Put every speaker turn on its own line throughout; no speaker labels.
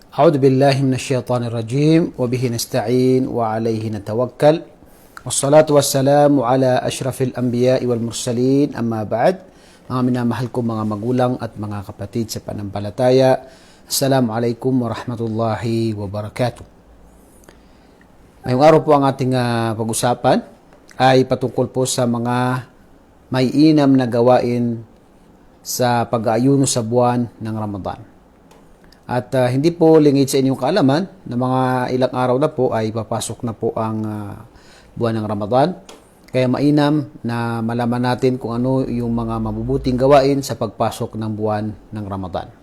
أعوذ بالله من الشيطان الرجيم وبه نستعين وعليه نتوكل والصلاة والسلام على أشرف الأنبياء والمرسلين أما بعد. Mga minamahal ko mga magulang at mga kapatid sa panampalataya, Assalamualaikum warahmatullahi wabarakatuh. Ngayong araw po ang ating pag-usapan ay patungkol po sa mga may inam na gawain sa pag-aayuno sa buwan ng Ramadan. At hindi po lingid sa inyong kaalaman na mga ilang araw na po ay papasok na po ang buwan ng Ramadan. Kaya mainam na malaman natin kung ano yung mga mabubuting gawain sa pagpasok ng buwan ng Ramadan.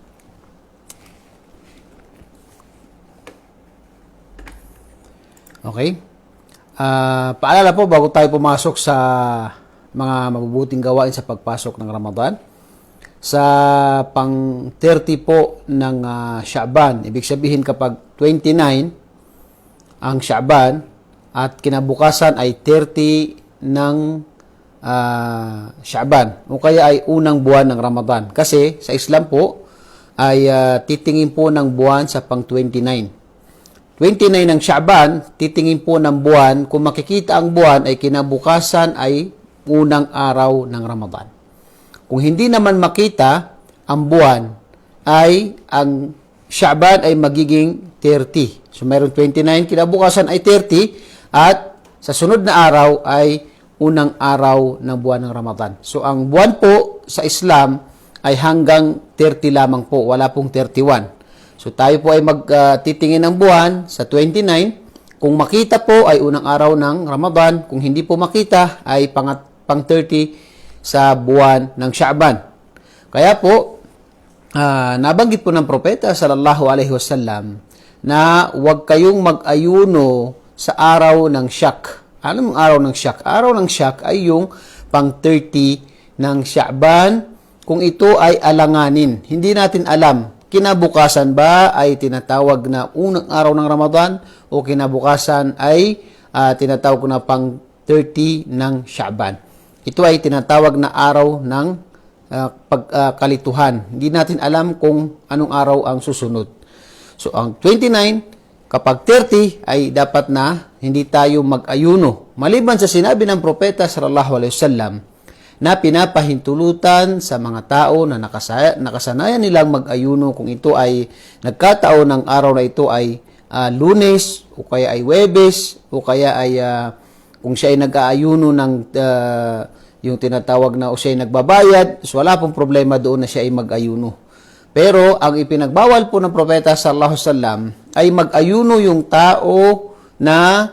Okay? Paalala po bago tayo pumasok sa mga mabubuting gawain sa pagpasok ng Ramadan. Sa pang 30 po ng Sha'ban, ibig sabihin kapag 29 ang Sha'ban at kinabukasan ay 30 ng Sha'ban o kaya ay unang buwan ng Ramadan. Kasi sa Islam po ay titingin po ng buwan sa pang 29. 29 ng Sha'ban, titingin po ng buwan, kung makikita ang buwan ay kinabukasan ay unang araw ng Ramadan. Kung hindi naman makita ang buwan, ay ang Sha'ban ay magiging 30. So, mayroon 29, kinabukasan ay 30, at sa sunod na araw ay unang araw ng buwan ng Ramadan. So, ang buwan po sa Islam ay hanggang 30 lamang po, wala pong 31. So, tayo po ay magtitingin ng buwan sa 29. Kung makita po ay unang araw ng Ramadan. Kung hindi po makita ay pang 30 sa buwan ng Sha'ban. Kaya po, nabanggit po ng propeta sallallahu alaihi wasallam na huwag kayong mag-ayuno sa araw ng Shak. Anong araw ng Shak? Araw ng Shak ay yung pang 30 ng Sha'ban kung ito ay alanganin. Hindi natin alam, kinabukasan ba ay tinatawag na unang araw ng Ramadan o kinabukasan ay tinatawag na pang 30 ng Sha'ban. Ito ay tinatawag na araw ng pagkalituhan. Hindi natin alam kung anong araw ang susunod. So, ang 29, kapag 30, ay dapat na hindi tayo mag-ayuno. Maliban sa sinabi ng propeta sallallahu alaihi wasallam na pinapahintulutan sa mga tao na nakasanayan nilang mag-ayuno kung ito ay nagkataon ng araw na ito ay Lunes o kaya ay Huwebes o kaya ay kung siya ay nag-aayuno ng yung tinatawag na o siya ay nagbabayad, so wala pong problema doon na siya ay mag-ayuno. Pero ang ipinagbawal po ng propeta sallallahu alaihi wasallam ay mag-ayuno yung tao na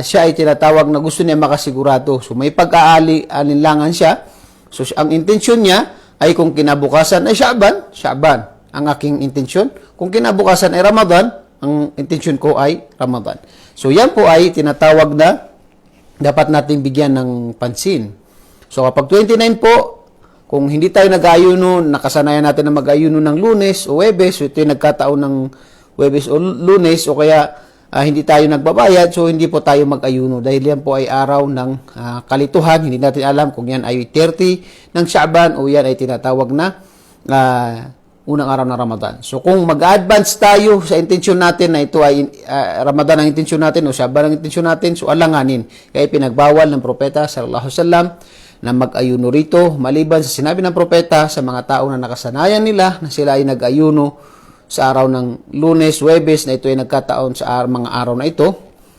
siya ay tinatawag na gusto niya makasigurado. So may pag-aalinlangan siya. So ang intensyon niya ay kung kinabukasan ay Sha'ban ang aking intensyon. Kung kinabukasan ay Ramadan, ang intensyon ko ay Ramadan. So yan po ay tinatawag na dapat nating bigyan ng pansin. So kapag 29 po, kung hindi tayo nag-ayuno, nakasanayan natin na mag-ayuno ng Lunes o Huwebes, so ito yung nagkataon ng Huwebes o Lunes, o kaya hindi tayo nagbabayad, so hindi po tayo mag-ayuno. Dahil yan po ay araw ng kalituhan, hindi natin alam kung yan ay 30 ng Sha'ban o yan ay tinatawag na unang araw ng Ramadan. So kung mag-advance tayo sa intensyon natin na ito ay Ramadan ang intensyon natin o Sha'ban ang intensyon natin, so alanganin. Kaya pinagbawal ng propeta sallallahu alaihi wasallam na mag-ayuno rito, maliban sa sinabi ng propeta sa mga tao na nakasanayan nila na sila ay nag-ayuno sa araw ng Lunes, Huwebes na ito ay nagkataon sa mga araw na ito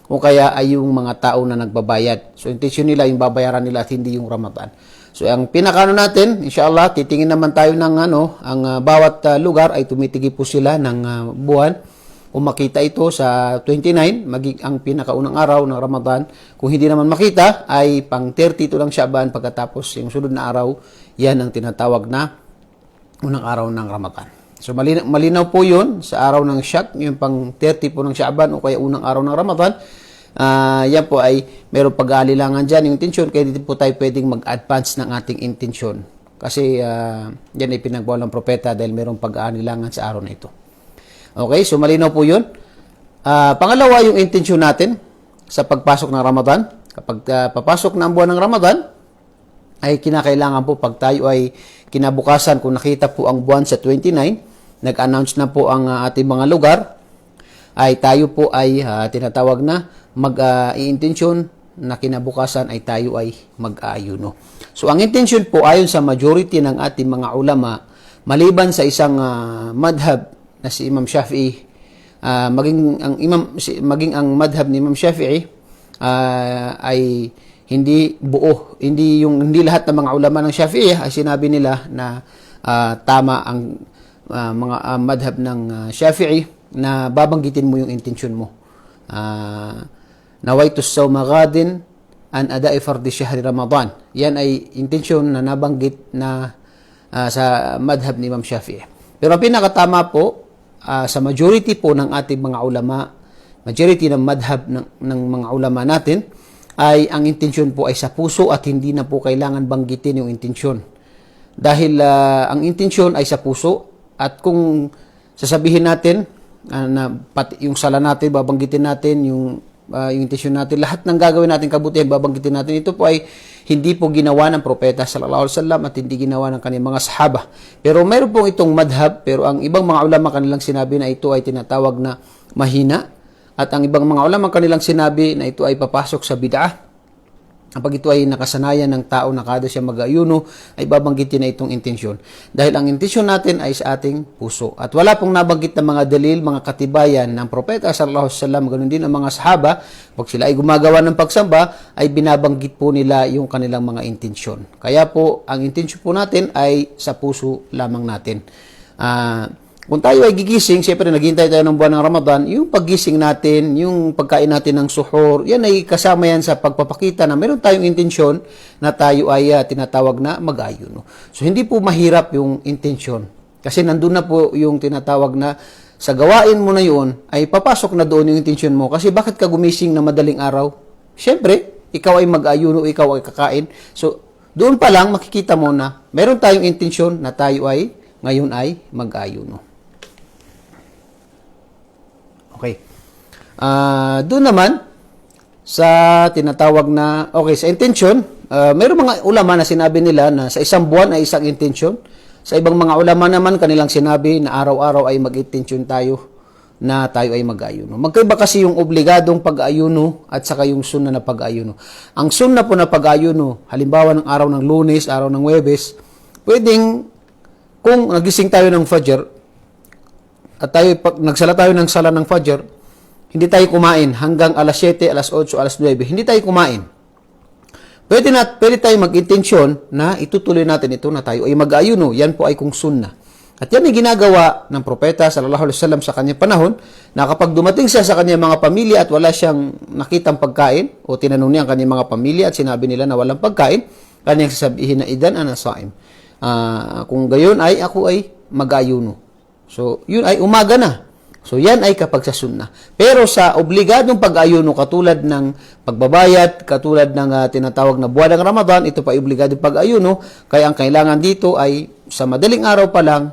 o kaya ay yung mga tao na nagbabayad. So intensyon nila yung babayaran nila at hindi yung Ramadan. So ang pinakano natin, inshallah, titingin naman tayo ng ang bawat lugar ay tumitigi po sila ng buwan. Kung makita ito sa 29, ang pinakaunang araw ng Ramadan. Kung hindi naman makita, ay pang 30 ito lang Sha'ban. Pagkatapos yung sunod na araw, yan ang tinatawag na unang araw ng Ramadan. So malinaw po yun sa araw ng Shak, yung pang 30 po ng Sha'ban o kaya unang araw ng Ramadan. Yan po ay mayroong pag-aalilangan dyan yung intensyon, kaya dito po tayo pwedeng mag-advance ng ating intensyon. Kasi yan ay pinagbawal ng propeta dahil mayroong pag-aalilangan sa araw na ito. Okay, so malinaw po yun. Pangalawa, yung intensyon natin sa pagpasok ng Ramadan. Kapag papasok na ang buwan ng Ramadan, ay kinakailangan po pag tayo ay kinabukasan, kung nakita po ang buwan sa 29, nag-announce na po ang ating mga lugar, ay tayo po ay tinatawag na mag-iintensyon na kinabukasan ay tayo ay mag-aayuno. So ang intention po ayon sa majority ng ating mga ulama, maliban sa isang madhab na si Imam Shafi'i, maging ang madhab ni Imam Shafi'i ay hindi buo, hindi lahat ng mga ulama ng Shafi'i ay sinabi nila na tama ang mga madhab ng Shafi'i na babanggitin mo yung intention mo. Nawaitus sawma ghadin an ada'i fardi syahri Ramadan. Yan ay intention na nabanggit na sa madhab ni Imam Shafi'i. Pero ang pinakatama po sa majority po ng ating mga ulama, majority ng madhab ng mga ulama natin, ay ang intensyon po ay sa puso at hindi na po kailangan banggitin yung intensyon. Dahil ang intensyon ay sa puso, at kung sasabihin natin na pati yung sala natin, babanggitin natin yung intensyon natin, lahat ng gagawin natin kabutihan, babanggitin natin, ito po ay hindi po ginawa ng propeta sallallahu alaihi wasallam at hindi ginawa ng kanyang mga sahaba. Pero mayroon pong itong madhab, pero ang ibang mga ulama kanilang sinabi na ito ay tinatawag na mahina, at ang ibang mga ulama kanilang sinabi na ito ay papasok sa bid'ah. Kapag ito ay nakasanayan ng tao na kada siya mag-ayuno, ay babanggitin na itong intensyon. Dahil ang intensyon natin ay sa ating puso. At wala pong nabanggit na mga dalil, mga katibayan ng propeta sallallahu alaihi wasallam, ganoon din ang mga sahaba, pag sila ay gumagawa ng pagsamba, ay binabanggit po nila yung kanilang mga intensyon. Kaya po, ang intensyon po natin ay sa puso lamang natin. Kung tayo ay gigising, siyempre naghihintay tayo ng buwan ng Ramadan, yung paggising natin, yung pagkain natin ng suhor, yan ay kasama yan sa pagpapakita na meron tayong intensyon na tayo ay tinatawag na mag-ayuno. So hindi po mahirap yung intensyon. Kasi nandun na po yung tinatawag na sa gawain mo na yun, ay papasok na doon yung intensyon mo. Kasi bakit ka gumising na madaling araw? Siyempre, ikaw ay mag-ayuno, ikaw ay kakain. So doon pa lang makikita mo na meron tayong intensyon na tayo ay ngayon ay mag-ayuno. Okay. Doon naman, sa tinatawag na, sa intention, mayroong mga ulama na sinabi nila na sa isang buwan ay isang intention. Sa ibang mga ulama naman, kanilang sinabi na araw-araw ay mag-intention tayo na tayo ay mag-ayuno. Magkaiba kasi yung obligadong pag-ayuno at saka yung sunna na pag-ayuno. Ang sunna po na pag-ayuno, halimbawa ng araw ng Lunes, araw ng Huwebes, pwedeng, kung nagising tayo ng Fajr, at nagsala tayo ng sala ng Fajr, hindi tayo kumain hanggang alas 7, alas 8, alas 9. Hindi tayo kumain. Pwede tayo mag-intensyon na itutuloy natin ito na tayo ay mag-ayuno. Yan po ay kung sunna. At yan ay ginagawa ng propeta sallallahu alaihi wasallam sa kanyang panahon, na kapag dumating siya sa kanyang mga pamilya at wala siyang nakitang pagkain, o tinanong niya ang kanyang mga pamilya at sinabi nila na walang pagkain, kanyang sasabihin na idan ana saim. Kung gayon ay ako ay mag-ayuno. So, yun ay umaga na. So, yan ay kapag sa sunna. Pero sa obligadong pag-ayuno, katulad ng pagbabayad, katulad ng tinatawag na buwan ng Ramadan, ito pa ay obligadong pag-ayuno. Kaya ang kailangan dito ay sa madaling araw pa lang,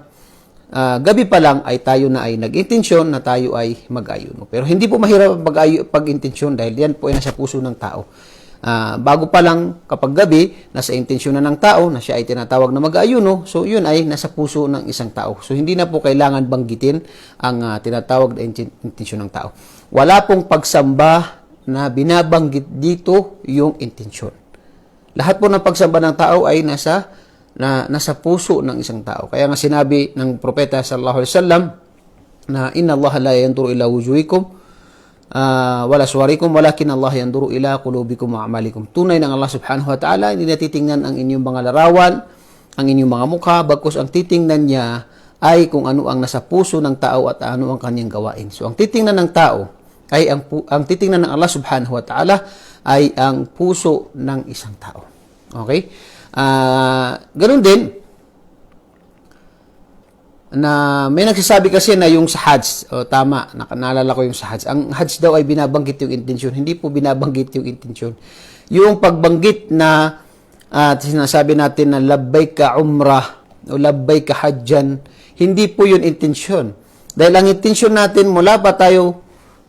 gabi pa lang, ay tayo na ay nag-intensyon na tayo ay mag-ayuno. Pero hindi po mahirap pag-intensyon dahil yan po ay nasa puso ng tao. Bago pa lang kapag gabi, nasa intensyon na ng tao na siya ay tinatawag na mag-ayuno, so yun ay nasa puso ng isang tao. So hindi na po kailangan banggitin ang tinatawag na intensyon ng tao. Wala pong pagsamba na binabanggit dito yung intensyon. Lahat po ng pagsamba ng tao ay nasa puso ng isang tao. Kaya nga sinabi ng propeta sallallahu alaihi wasallam na inna Allah la yanzuru ila wujuhikum wala suwarikum walakin Allah yanduru ila qulubikum wa a'malikum. Tunay ng Allah subhanahu wa ta'ala, hindi natitingnan ang inyong mga larawan, ang inyong mga mukha, bagkus ang titingnan niya ay kung ano ang nasa puso ng tao at ano ang kanyang gawain. So ang titingnan ng tao ay ang titingnan ng Allah subhanahu wa ta'ala ay ang puso ng isang tao. Okay? Ganun din na may nagsasabi kasi na yung sa Hajj, tama, naalala ko yung sa Hajj. Ang Hajj daw ay binabanggit yung intensyon. Hindi po binabanggit yung intensyon. Yung pagbanggit na sinasabi natin na labbayka umrah o labbayka hajjan, hindi po yun intensyon. Dahil ang intensyon natin mula pa tayo,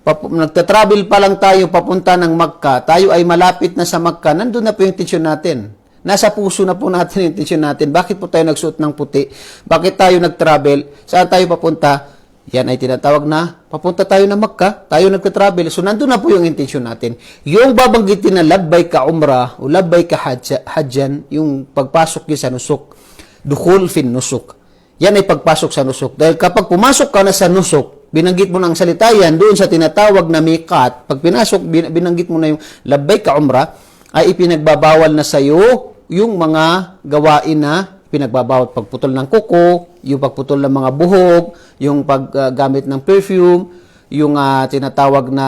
nagtatravel pa lang tayo papunta ng Makkah, tayo ay malapit na sa Makkah, nandun na po yung intensyon natin. Nasa puso na po natin yung intensyon natin. Bakit po tayo nagsuot ng puti? Bakit tayo nag-travel? Saan tayo papunta? Yan ay tinatawag na papunta tayo na Makkah, tayo nagka-travel. So, nandun na po yung intensyon natin. Yung babanggitin na labbay ka umrah o labbay ka hajjan, yung pagpasok yun sa nusuk. Dukhul fin nusuk. Yan ay pagpasok sa nusuk. Dahil kapag pumasok ka na sa nusuk, binanggit mo ng salita yan doon sa tinatawag na miqat. Pag pinasok, binanggit mo na yung labbay ka umrah, ay ipinagbabawal na sa iyo yung mga gawain na pinagbabawal, pagputol ng kuko, yung pagputol ng mga buhok, yung paggamit ng perfume, yung tinatawag na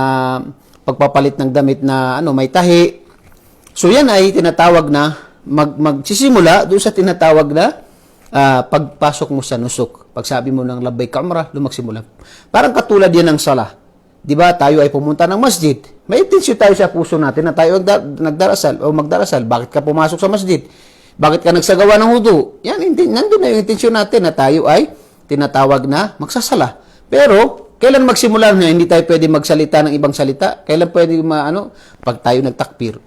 pagpapalit ng damit na may tahi. So yan ay tinatawag na magsisimula doon sa tinatawag na pagpasok mo sa nusuk. Pag sabi mo ng labbay ka umrah, magsimula. Parang katulad yan ng salah. Di ba? Tayo ay pumunta ng masjid. May intensyon tayo sa puso natin na tayo nagdarasal o magdarasal. Bakit ka pumasok sa masjid? Bakit ka nagsagawa ng hudu? Yan, nandun na yung intensyon natin na tayo ay tinatawag na magsasala. Pero, kailan magsimula na hindi tayo pwede magsalita ng ibang salita? Kailan pwede pag tayo nagtakbir.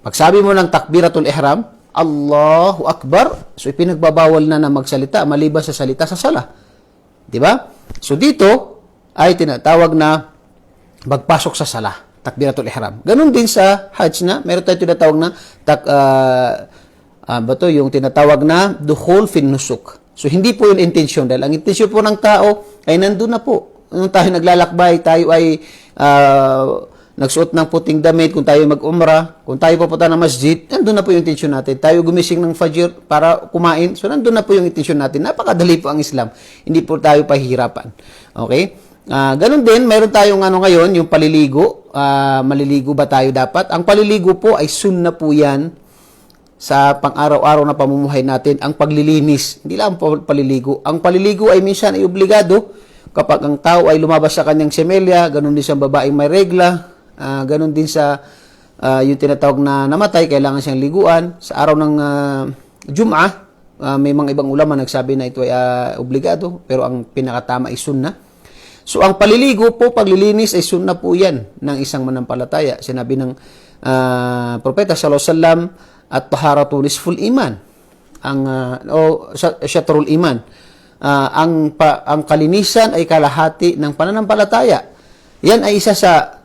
Pag sabi mo ng takbiratul ihram, Allahu Akbar, so ipinagbabawal na magsalita maliban sa salita sa sala. Di ba? So dito ay tinatawag na magpasok sa sala, takbiratul ihram. Ganun din sa Hajj na, meron tayong tinatawag na yung tinatawag na dukhul fin nusuk. So hindi po yung intensyon, dahil ang intensyon po ng tao ay nandun na po. Nung tayo naglalakbay, tayo ay nagsuot ng puting damit, kung tayo mag-umrah, kung tayo pupunta ng masjid, nandun na po yung intensyon natin. Tayo gumising ng fajr para kumain, so nandun na po yung intensyon natin. Napakadali po ang Islam. Hindi po tayo pahihirapan. Okay? Ganun din, meron tayong ngayon, yung paliligo. Maliligo ba tayo dapat? Ang paliligo po ay sunna po yan sa pang-araw-araw na pamumuhay natin. Ang paglilinis, hindi lang po paliligo. Ang paliligo ay minsan ay obligado kapag ang tao ay lumabas sa kanyang semelya, ganun din sa babaeng may regla, ganun din sa yung tinatawag na namatay, kailangan siyang liguan. Sa araw ng Jum'ah, may mga ibang ulama nagsabi na ito ay obligado, pero ang pinakatama ay sunna. So, ang paliligo po, paglilinis ay sunna po yan ng isang manampalataya. Sinabi ng Propeta sallallahu alaihi wasallam, at-taharatu nisful iman. Syatrul iman. Ang kalinisan ay kalahati ng pananampalataya. Yan ay isa sa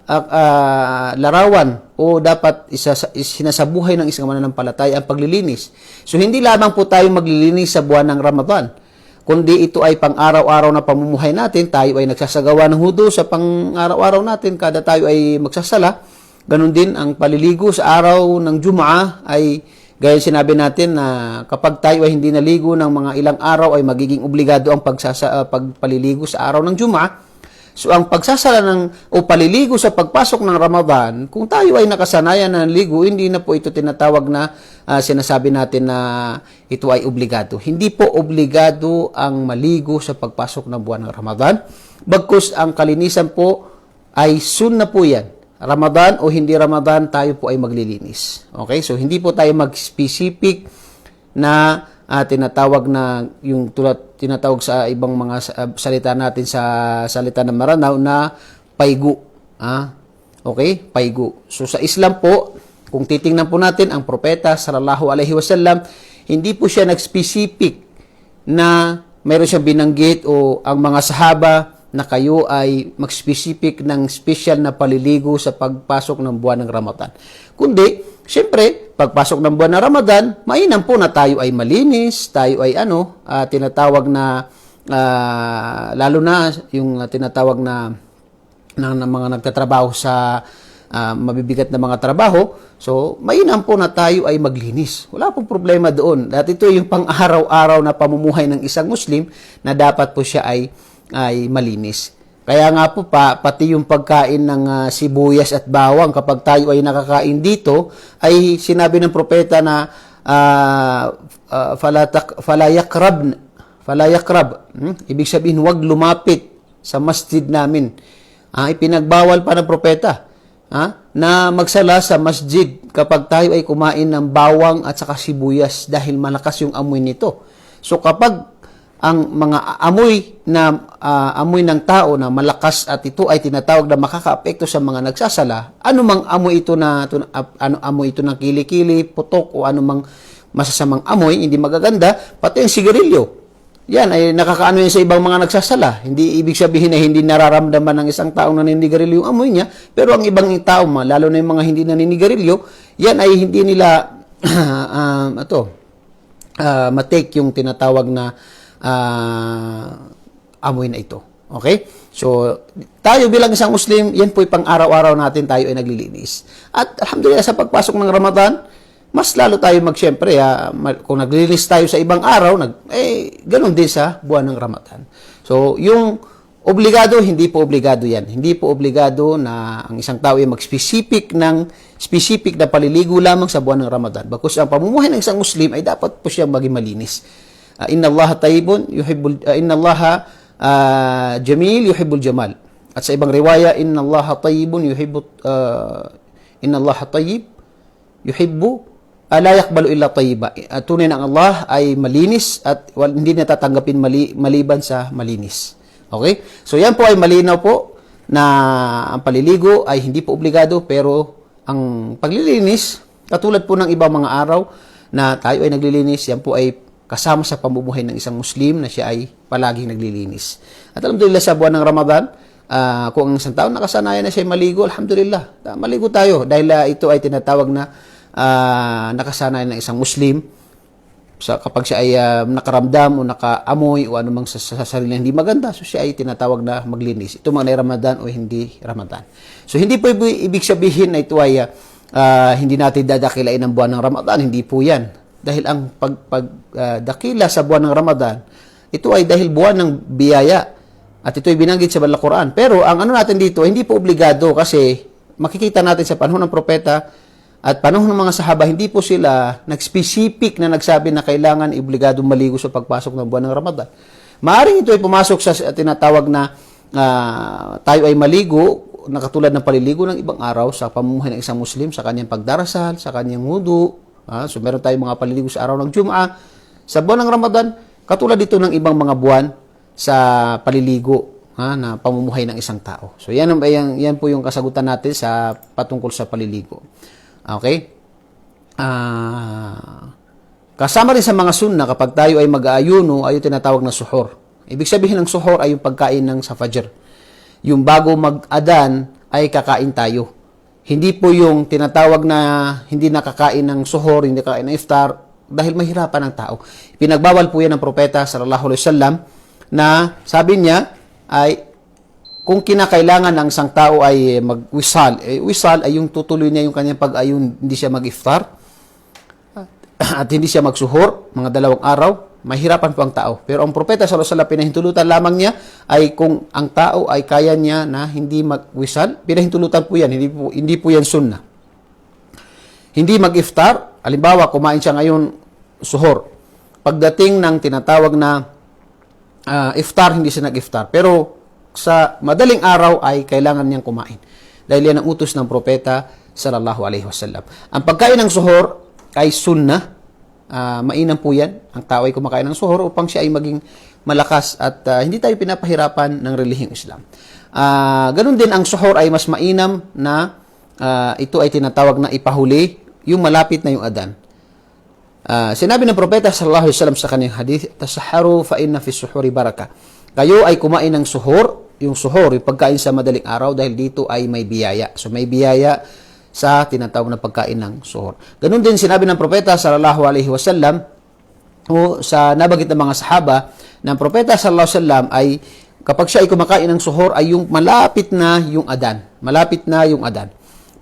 larawan o dapat sinasabuhay ng isang mananampalataya ang paglilinis. So, hindi lamang po tayo maglilinis sa buwan ng Ramadan, kundi ito ay pang-araw-araw na pamumuhay natin. Tayo ay nagsasagawa ng hudu sa pang-araw-araw natin kada tayo ay magsasala. Ganun din ang paliligo sa araw ng Jum'ah ay gaya sinabi natin na kapag tayo ay hindi naligo ng mga ilang araw ay magiging obligado ang pagpaliligo sa araw ng Jum'ah. So, ang pagsasala o paliligo sa pagpasok ng Ramadan, kung tayo ay nakasanayan na ligo, hindi na po ito tinatawag na sinasabi natin na ito ay obligado. Hindi po obligado ang maligo sa pagpasok ng buwan ng Ramadan. Bagkus ang kalinisan po ay sunna po yan. Ramadan o hindi Ramadan, tayo po ay maglilinis. Okay? So, hindi po tayo mag-specific na tinatawag na yung tinatawag sa ibang mga salita natin sa salita ng Maranao na paygu. Okay? Paygu. So sa Islam po, kung titingnan po natin ang propeta sallallahu alaihi wasallam, hindi po siya nag-specific na mayroon siyang binanggit o ang mga sahaba na kayo ay mag-specific ng special na paliligo sa pagpasok ng buwan ng Ramadan. Kundi, siyempre, pagpasok ng buwan ng Ramadan, mainam po na tayo ay malinis, tayo ay tinatawag na, lalo na yung tinatawag na mga nagtatrabaho sa mabibigat na mga trabaho. So, mainam po na tayo ay maglinis. Wala pong problema doon. At ito yung pang-araw-araw na pamumuhay ng isang Muslim na dapat po siya ay malinis. Kaya nga po pati yung pagkain ng sibuyas at bawang, kapag tayo ay nakakain dito, ay sinabi ng propeta na fala yakrab. Ibig sabihin, huwag lumapit sa masjid namin. Ipinagbawal pa ng propeta na magsala sa masjid kapag tayo ay kumain ng bawang at saka sibuyas dahil malakas yung amoy nito. So kapag ang mga amoy ng tao na malakas at ito ay tinatawag na makakaapekto sa mga nagsasala, anumang amoy ito amoy ito ng kilikili, putok o anumang masasamang amoy, hindi magaganda, pati yung sigarilyo. Yan ay nakakaano yan sa ibang mga nagsasala. Hindi ibig sabihin na hindi nararamdaman ng isang taong naninigarilyo yung amoy niya, pero ang ibang tao, lalo na yung mga hindi naninigarilyo, yan ay hindi nila matake yung tinatawag na amoy na ito. Okay? So, tayo bilang isang Muslim, yan po yung pang-araw-araw natin tayo ay naglilinis. At alhamdulillah sa pagpasok ng Ramadan, mas lalo tayo siyempre, kung naglilinis tayo sa ibang araw, ganun din sa buwan ng Ramadan. So, yung obligado, hindi po obligado yan. Hindi po obligado na ang isang tao ay mag-specific na paliligo lamang sa buwan ng Ramadan. Bagkus ang pamumuhay ng isang Muslim ay dapat po siyang maging malinis. Inna Allaha tayyibun yuhibbul inna Allaha jamil yuhibbul jamal. At sa ibang riwaya, inna Allaha tayyibun inna Allaha tayyib yuhibbu la yaqbalu illa tayyiba. Tunay na ang Allah ay malinis at hindi natatanggapin maliban sa malinis. Okay? So yan po ay malinaw po na ang paliligo ay hindi po obligado, pero ang paglilinis, katulad po ng ibang mga araw na tayo ay naglilinis, yan po ay kasama sa pamumuhay ng isang Muslim na siya ay palaging naglilinis. At alhamdulillah sa buwan ng Ramadan, kung ang isang tao nakasanayan na siya ay maligo, alhamdulillah, maligo tayo dahil ito ay tinatawag na nakasanayan ng isang Muslim kapag siya ay nakaramdam o nakaamoy o anumang sa sarili hindi maganda, so siya ay tinatawag na maglinis. Ito man ay Ramadan o hindi Ramadan. So hindi po ibig sabihin na ito ay hindi natin dadakilain ang buwan ng Ramadan. Hindi po yan. Dahil ang pagdakila sa buwan ng Ramadan, ito ay dahil buwan ng biyaya. At ito ay binanggit sa Banal na Quran. Pero ang natin dito, hindi po obligado kasi makikita natin sa panahon ng propeta at panahon ng mga sahaba, hindi po sila nag-specific na nagsabi na kailangan obligadong maligo sa pagpasok ng buwan ng Ramadan. Maaring ito ay pumasok sa tinatawag na tayo ay maligo, na katulad ng paliligo ng ibang araw sa pamumuhay ng isang Muslim, sa kanyang pagdarasal, sa kanyang wudu. So meron tayong mga paliligo sa araw ng Jum'ah. Sa buwan ng Ramadan, katulad dito ng ibang mga buwan sa paliligo na pamumuhay ng isang tao. So yan po yung kasagutan natin sa patungkol sa paliligo. Okay? Kasama rin sa mga sunna kapag tayo ay mag-aayuno ay yung tinatawag na suhor. Ibig sabihin ng suhor ay yung pagkain ng sa fajr. Yung bago mag-adan ay kakain tayo. Hindi po yung tinatawag na hindi nakakain ng suhor, hindi kakain ng iftar dahil mahirapan ang tao. Pinagbawal po yan ng propeta sallallahu alaihi wasallam na sabi niya ay kung kinakailangan ng isang tao ay mag-wisal, wisal ay yung tutuloy niya yung kanyang pag-ayun, hindi siya mag-iftar at hindi siya magsuhor, mga 2 araw, mahirapan po ang tao. Pero ang propeta sallallahu alaihi wasallam, pinahintulutan lamang niya ay kung ang tao ay kaya niya na hindi mag-wisal, pinahintulutan po yan, hindi po yan sunnah. Hindi mag-iftar, halimbawa kumain siya ngayon suhor. Pagdating ng tinatawag na iftar, hindi siya nag-iftar. Pero sa madaling araw ay kailangan niyang kumain. Dahil yan ang utos ng propeta sallallahu alaihi wasallam. Ang pagkain ng suhor ay sunnah. Mainam po yan. Ang tao ay kumakain ng suhor upang siya ay maging malakas at hindi tayo pinapahirapan ng relihiyong Islam. Ganun din ang suhor ay mas mainam na ito ay tinatawag na ipahuli yung malapit na yung adan. Sinabi ng propeta sallallahu alaihi wasallam sa kanyang hadith, "Tasahharu fa inna fi suhuri baraka." Kayo ay kumain ng suhor, yung pagkain sa madaling araw dahil dito ay may biyaya. So may biyaya sa tinatawag na pagkain ng suhor. Ganun din sinabi ng propeta sallallahu alaihi wasallam o sa nabanggit ng mga sahaba ng propeta sallallahu alaihi wasallam ay kapag siya ay kumakain ng suhor ay yung malapit na yung adan. Malapit na yung adan.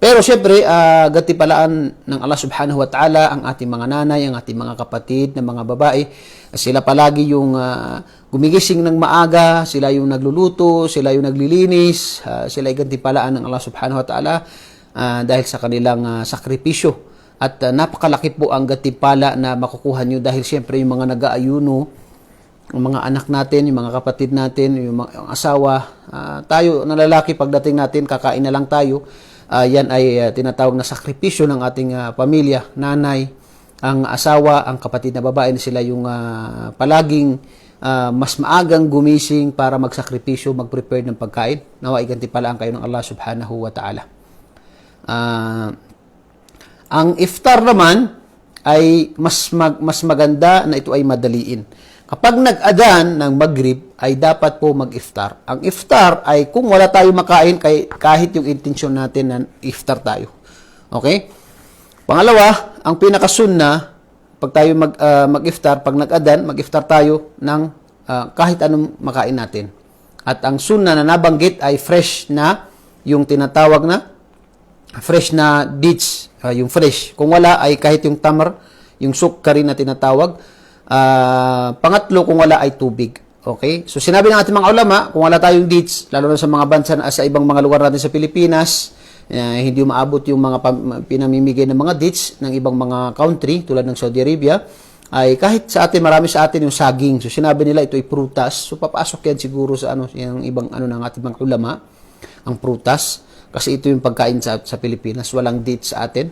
Pero syempre, gatipalaan ng Allah subhanahu wa ta'ala ang ating mga nanay, ang ating mga kapatid na mga babae. Sila palagi yung gumigising ng maaga, sila yung nagluluto, sila yung naglilinis, sila ay gatipalaan ng Allah subhanahu wa ta'ala dahil sa kanilang sakripisyo. At napakalaki po ang gatipala na makukuha nyo dahil syempre yung mga nag-aayuno, ang mga anak natin, yung mga kapatid natin, yung asawa, tayo na lalaki pagdating natin, kakain na lang tayo. Yan ay tinatawag na sakripisyo ng ating pamilya, nanay, ang asawa, ang kapatid na babae na sila yung palaging mas maagang gumising para magsakripisyo, mag-prepare ng pagkain. Nawa igantipalaan kayo ng Allah subhanahu wa ta'ala. Ang iftar naman ay mas maganda na ito ay madaliin. Kapag nag-adhan ng Maghrib, ay dapat po mag-iftar. Ang iftar ay kung wala tayo makain, kahit yung intensyon natin na iftar tayo. Okay? Pangalawa, ang pinakasunna, pag tayo mag-iftar, pag nag-adhan, mag-iftar tayo ng kahit anong makain natin. At ang sunna na nabanggit ay fresh na, yung tinatawag na fresh na dates, yung fresh. Kung wala ay kahit yung tamar, yung sukari na tinatawag. Pangatlo, kung wala ay tubig. Okay? So sinabi ng ating mga ulama, kung wala tayong dates, lalo na sa mga bansa sa ibang mga lugar natin sa Pilipinas, hindi maabot yung mga pinamimigay ng mga dates ng ibang mga country tulad ng Saudi Arabia, ay kahit sa atin, marami sa atin yung saging. So sinabi nila ito ay prutas. So papasok yan siguro sa yung ibang ng ating mga ulama, ang prutas. Kasi ito yung pagkain sa Pilipinas, walang dates sa atin.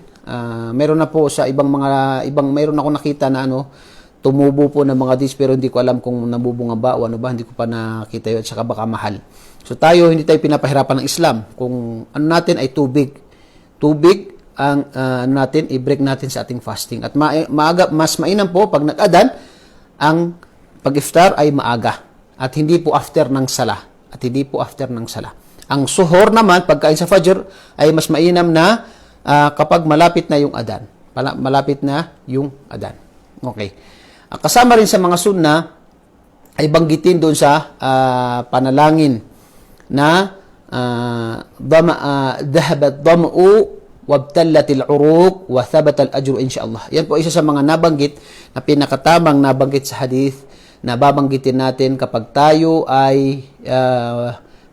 Meron na po sa mayroon ako nakita na tumubo po ng mga dates, pero hindi ko alam kung nabubunga ba o ano ba, hindi ko pa nakita yun, at saka baka mahal. So tayo, hindi tayo pinapahirapan ng Islam. Kung natin ay tubig ang natin, i-break natin sa ating fasting. At mas mainam po, pag nag-adhan, ang pag-iftar ay maaga. At hindi po after ng sala. Ang suhor naman, pagkain sa Fajr, ay mas mainam na kapag malapit na yung adhan. Okay. Kasama rin sa mga sunna ay banggitin doon sa panalangin na dhahabat dham'u wabtallat al-uruq wa thabata al-ajru insyaallah. Yan po isa sa mga nabanggit na pinakatamang nabanggit sa hadith na babanggitin natin kapag tayo ay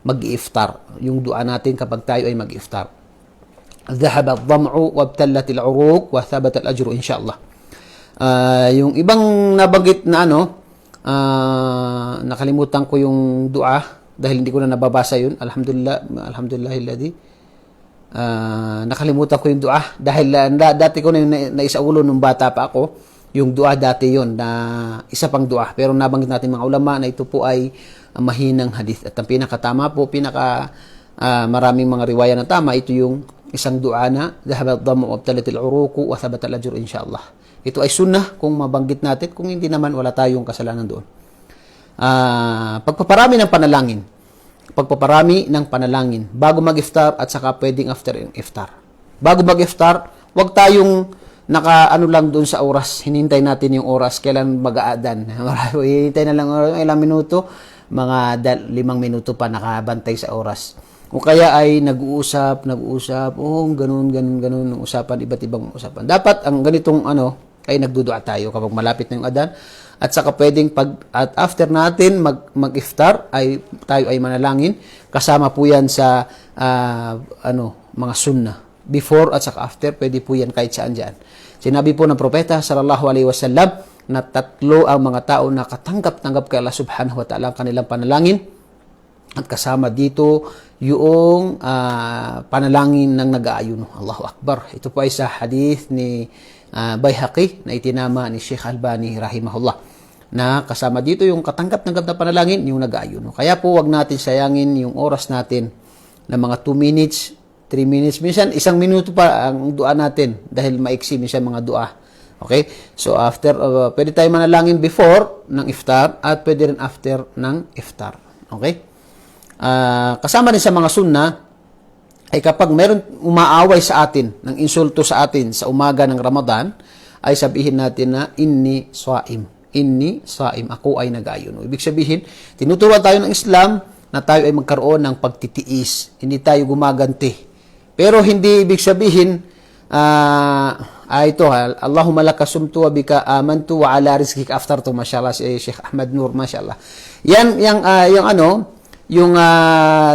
mag-iftar. Yung dua natin kapag tayo ay mag-iftar. Dhahabat dham'u wabtallat al-uruq wa thabata al-ajru insyaallah. Yung ibang nabanggit na nakalimutan ko yung dua dahil hindi ko na nababasa yun. Alhamdulillahilladzi. Nakalimutan ko yung dua dahil dati ko na naisaulo nung bata pa ako. Yung dua dati yun na isa pang dua. Pero nabanggit natin mga ulama na ito po ay mahinang hadith. At ang pinakatama po, maraming mga riwaya na tama, ito yung isang dua na dhahabat dham'u wabtallat al-uruq wa thabata al-ajru insyaallah. Ito ay sunnah kung mabanggit natin. Kung hindi naman, wala tayong kasalanan doon. Pagpaparami ng panalangin bago mag-iftar at saka pwedeng after iftar. Bago mag-iftar, wag tayong lang doon sa oras. Hinintay natin yung oras kailan mag-aadan. Hinintay na lang ilang minuto, mga 5 minuto pa nakabantay sa oras. O kaya ay nag-uusap, ganun, usapan, iba't ibang usapan. Dapat ang ganitong ay nagdudua tayo kapag malapit na yung adhan. At saka pwedeng at after natin mag-iftar, tayo ay manalangin. Kasama po yan sa mga sunnah. Before at saka after, pwede po yan kahit saan dyan. Sinabi po ng propeta sallallahu alaihi wasallam na 3 ang mga tao na katanggap-tanggap kay Allah subhanahu wa ta'ala ang kanilang panalangin. At kasama dito yung panalangin ng nag-aayuno. Allahu Akbar. Ito po ay sa hadith ni Baihaqi na itinama ni Sheikh Albani rahimahullah. Na kasama dito yung katanggap-tanggap na panalangin, yung nag-aayuno. Kaya po wag natin sayangin yung oras natin na mga 2 minutes, 3 minutes. Minsan, 1 minuto pa ang dua natin dahil maiksi minsan mga dua. Okay? So, after, pwede tayo manalangin before ng iftar at pwede rin after ng iftar. Okay? Kasama rin sa mga sunnah ay kapag meron umaaway sa atin, ng insulto sa atin sa umaga ng Ramadan, ay sabihin natin na inni saim, ako ay nag-aayuno. Ibig sabihin, tinuturuan tayo ng Islam na tayo ay magkaroon ng pagtitiis, hindi tayo gumaganti. Pero hindi ibig sabihin Allahumma laka sumtu wa bika amantu wa ala rizqika aftartu, masyaallah si Sheikh Ahmad Nur, masyaallah. Yan yung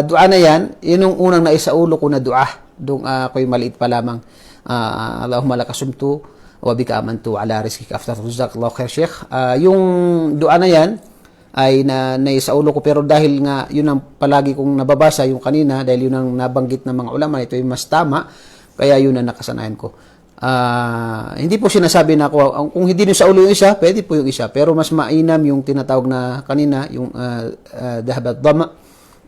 dua na yan, yun yung unang naisaulo ko na dua. Doon ako'y maliit pa lamang. Allahumma laka sumtu wa bika amantu ala rizqika aftartu. Jazakallahu khair, Sheikh. Yung dua na yan ay naisaulo ko, pero dahil nga yun ang palagi kong nababasa yung kanina, dahil yun ang nabanggit ng mga ulama, ito yung mas tama, kaya yun ang nakasanayan ko. Hindi po sinasabi na kung hindi nyo sa ulo yung isa, pwede po yung isa. Pero mas mainam yung tinatawag na kanina, yung dahabat dama,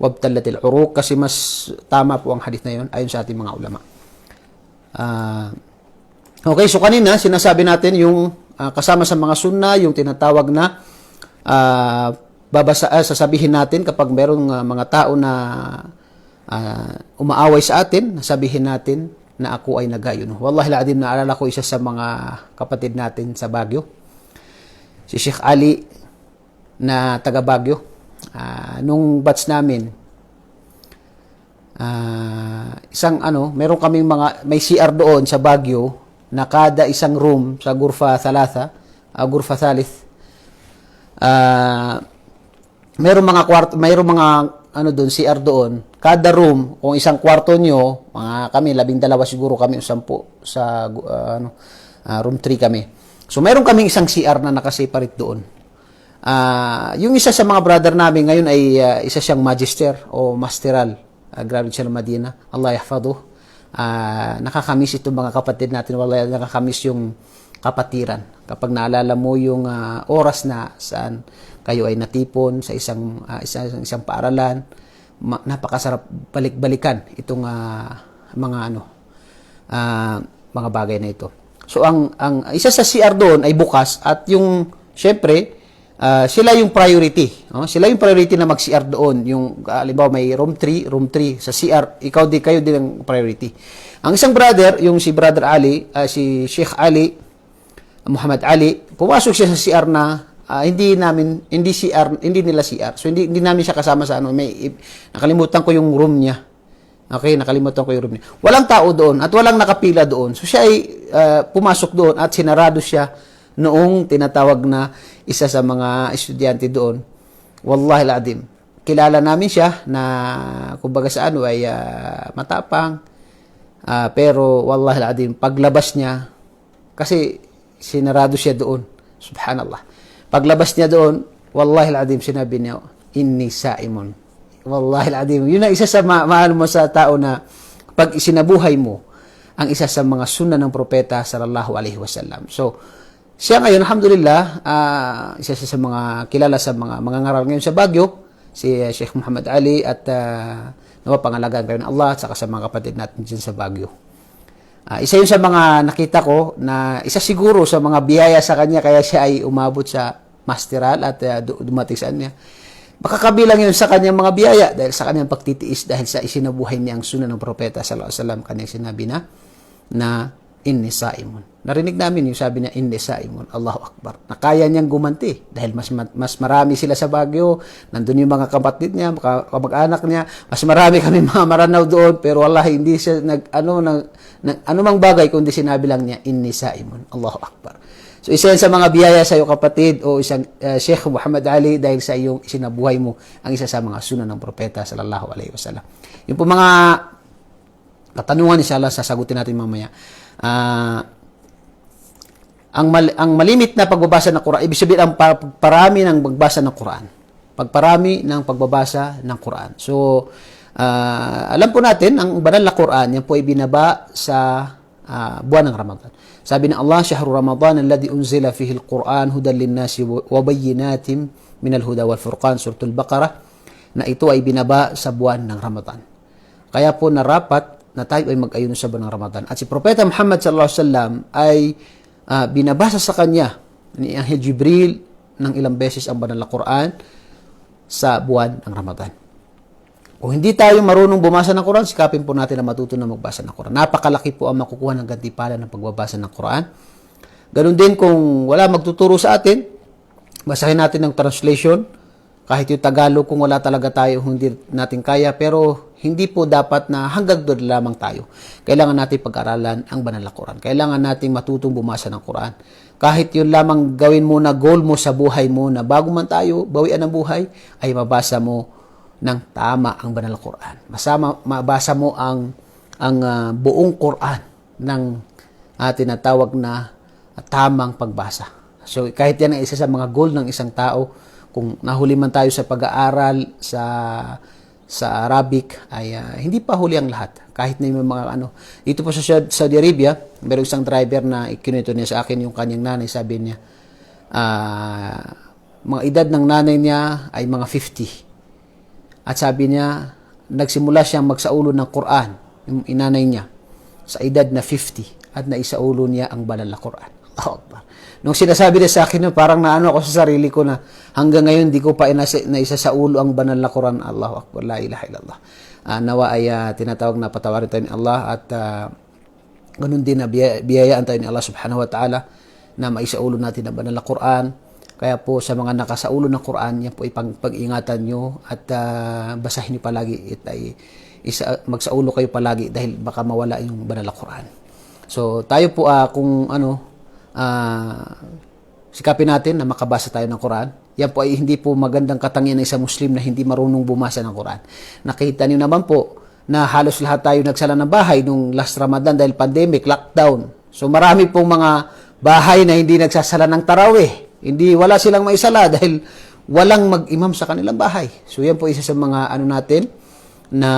wabtallatil uruq, kasi mas tama po ang hadith na yun ayon sa ating mga ulama. Okay, so kanina sinasabi natin yung kasama sa mga sunna, yung tinatawag na sasabihin natin kapag merong mga tao na umaaway sa atin, sabihin natin na ako ay nag-ayuno. Wallahi la'adim, naalala ko isa sa mga kapatid natin sa Baguio, si Sheikh Ali na taga Baguio. Nung batch namin, meron kaming may CR doon sa Baguio na kada isang room sa Gurfa Thalatha, Gurfa Thalith, mayroong mga kwarto, mayroong mga doon, CR doon. Kada room, kung isang kwarto nyo, kami, 12 siguro kami, 10 sa room 3 kami. So, mayroon kaming isang CR na nakaseparate doon. Yung isa sa mga brother namin ngayon ay isa siyang magister o masteral. Graduate siya ng Madina. Allah yahfaduh. Nakakamiss itong mga kapatid natin. Wallahi, nakakamiss yung kapatiran. Kapag naalala mo yung oras na saan kayo ay natipon sa isang paaralan, napakasarap balik-balikan itong mga bagay na ito. So ang isa sa CR doon ay bukas, at yung syempre sila yung priority, sila yung priority na mag-CR doon. Yung halimbawa may room 3 sa CR, kayo din ang priority. Ang isang brother, yung si Brother Ali, si Sheikh Ali Muhammad Ali, pumasok siya sa CR na hindi nila CR. So hindi namin siya kasama sa nakalimutan ko yung room niya. Okay, nakalimutan ko yung room niya. Walang tao doon at walang nakapila doon. So siya ay pumasok doon at sinarado siya noong tinatawag na isa sa mga estudyante doon. Wallahi alazim, kilala namin siya na kumbaga sa ay matapang. Pero wallahi alazim, paglabas niya, kasi sinarado siya doon. Subhanallah. Paglabas niya doon, wallahi alazim, sinabi niya, inni saimun. Wallahi alazim. Yun ang isa sa mahal mo sa tao na pag isinabuhay mo ang isa sa mga sunna ng propeta sallallahu alaihi wasallam. So, siya ngayon, alhamdulillah, isa sa mga kilala sa mga ngaral ngayon sa Baguio, si Sheikh Muhammad Ali, at napapangalagaan kayo ng Allah at saka sa mga kapatid natin dyan sa Baguio. Isa yun sa mga nakita ko na isa siguro sa mga biyaya sa kanya kaya siya ay umabot sa masteral at dumating sa kanya. Baka kabilang yun sa kanyang mga biyaya dahil sa kanyang pagtitiis, dahil sa isinabuhay niya ang sunnah ng propeta sallallahu alaihi wasallam. Kanyang sinabi na inni saimun. Narinig namin yung sabi niya, inni saimun. Allahu Akbar. Na kaya niyang gumanti dahil mas marami sila sa Baguio. Nandun yung mga kapatid niya, kamag-anak niya. Mas marami kami mga maranaw doon, pero wallahi hindi siya anumang bagay kundi sinabi lang niya, inni saimun. Allahu Akbar. So isa yan sa mga biyaya sa iyo kapatid o isang Sheikh Muhammad Ali dahil sa iyong sinabuhay mo ang isa sa mga sunnah ng propeta sallallahu alaihi wasallam. Yung po mga katanungan, inshallah sasagutin natin mamaya. Ang malimit na pagbabasa ng Quran, ibig sabihin ang pagparami ng pagbabasa ng Quran. Pagparami ng pagbabasa ng Quran. So, alam po natin, ang banal na Quran, yan po ay binaba sa buwan ng Ramadan. Sabi ng Allah, Shahrul Ramadan alladhi unzila fihi al-Quran hudan lin-nasi wa bayyinatin min al-huda wal furqan, Suratul Baqarah, na ito ay binaba sa buwan ng Ramadan. Kaya po narapat na tayo ay mag-ayuno sa buwan ng Ramadan. At si Propeta Muhammad sallallahu alaihi wasallam ay binabasa sa kanya ni Anghel Jibril ng ilang beses ang banal na Quran sa buwan ng Ramadan. Kung hindi tayo marunong bumasa ng Quran, sikapin po natin na matuto na magbasa ng Quran. Napakalaki po ang makukuha ng gantimpala ng pagbabasa ng Quran. Ganun din kung wala magtuturo sa atin, basahin natin ng translation. Kahit yung Tagalog, kung wala talaga tayo, hindi natin kaya. Pero hindi po dapat na hanggang doon lamang tayo. Kailangan natin pag-aralan ang banal na Quran. Kailangan natin matutong bumasa ng Quran. Kahit yun lamang gawin mo na goal mo sa buhay mo, na bago man tayo bawian ng buhay, ay mabasa mo ng tama ang banal na Quran. Mabasa mo ang buong Quran ng tinatawag na tamang pagbasa. So kahit yan ang isa sa mga goal ng isang tao, kung nahuli man tayo sa pag-aaral, sa Arabic ay hindi pa huli ang lahat. Kahit na yung mga dito po sa Saudi Arabia, mayroong isang driver na ikinuwento niya sa akin yung kanyang nanay, sabi niya, mga edad ng nanay niya ay mga 50. At sabi niya, nagsimula siyang magsaulo ng Quran, yung inanay niya, sa edad na 50 at naisaulo niya ang banal na Quran. Allahu Akbar. Nung sinasabi niya sa akin, parang naano ako sa sarili ko na hanggang ngayon di ko pa naisasaulo ang banal na Quran. Allahu Akbar, la ilaha illallah. Nawa ay tinatawag na patawarin tayo ni Allah at ganun din na biyayaan tayo ni Allah subhanahu wa ta'ala na maisaulo natin ang banal na Quran. Kaya po sa mga nakasaulo ng Quran, yan po pag-ingatan nyo at basahin nyo palagi at magsaulo kayo palagi dahil baka mawala yung banal na Quran. So tayo po kung sikapin natin na makabasa tayo ng Quran. Yan po ay hindi po magandang katangian ng isang Muslim na hindi marunong bumasa ng Quran. Nakita niyo naman po na halos lahat tayo nagsala ng bahay nung last Ramadan dahil pandemic, lockdown. So marami pong mga bahay na hindi nagsasala ng tarawih. Wala silang maisala dahil walang mag-imam sa kanilang bahay. So yan po isa sa mga natin na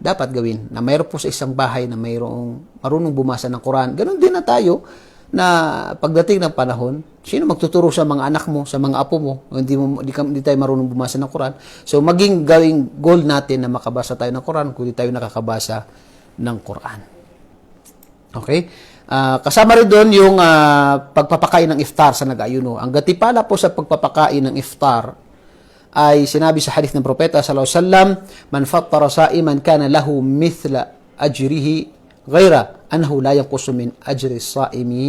dapat gawin. Na mayroon po sa isang bahay na mayroong marunong bumasa ng Quran. Ganon din na tayo na pagdating ng panahon, sino magtuturo sa mga anak mo, sa mga apo mo, hindi tayo marunong bumasa ng Quran. So maging gawing goal natin na makabasa tayo ng Quran kung di tayo nakakabasa ng Quran. Okay? Kasama rin doon yung pagpapakain ng iftar sa nag-ayuno. Ang gatipala po sa pagpapakain ng iftar ay sinabi sa hadith ng propeta sallallahu alaihi wasallam, man fattara sa'iman kana lahu mithla ajrihi ghaira annahu la yanqusu min ajri as-sa'imi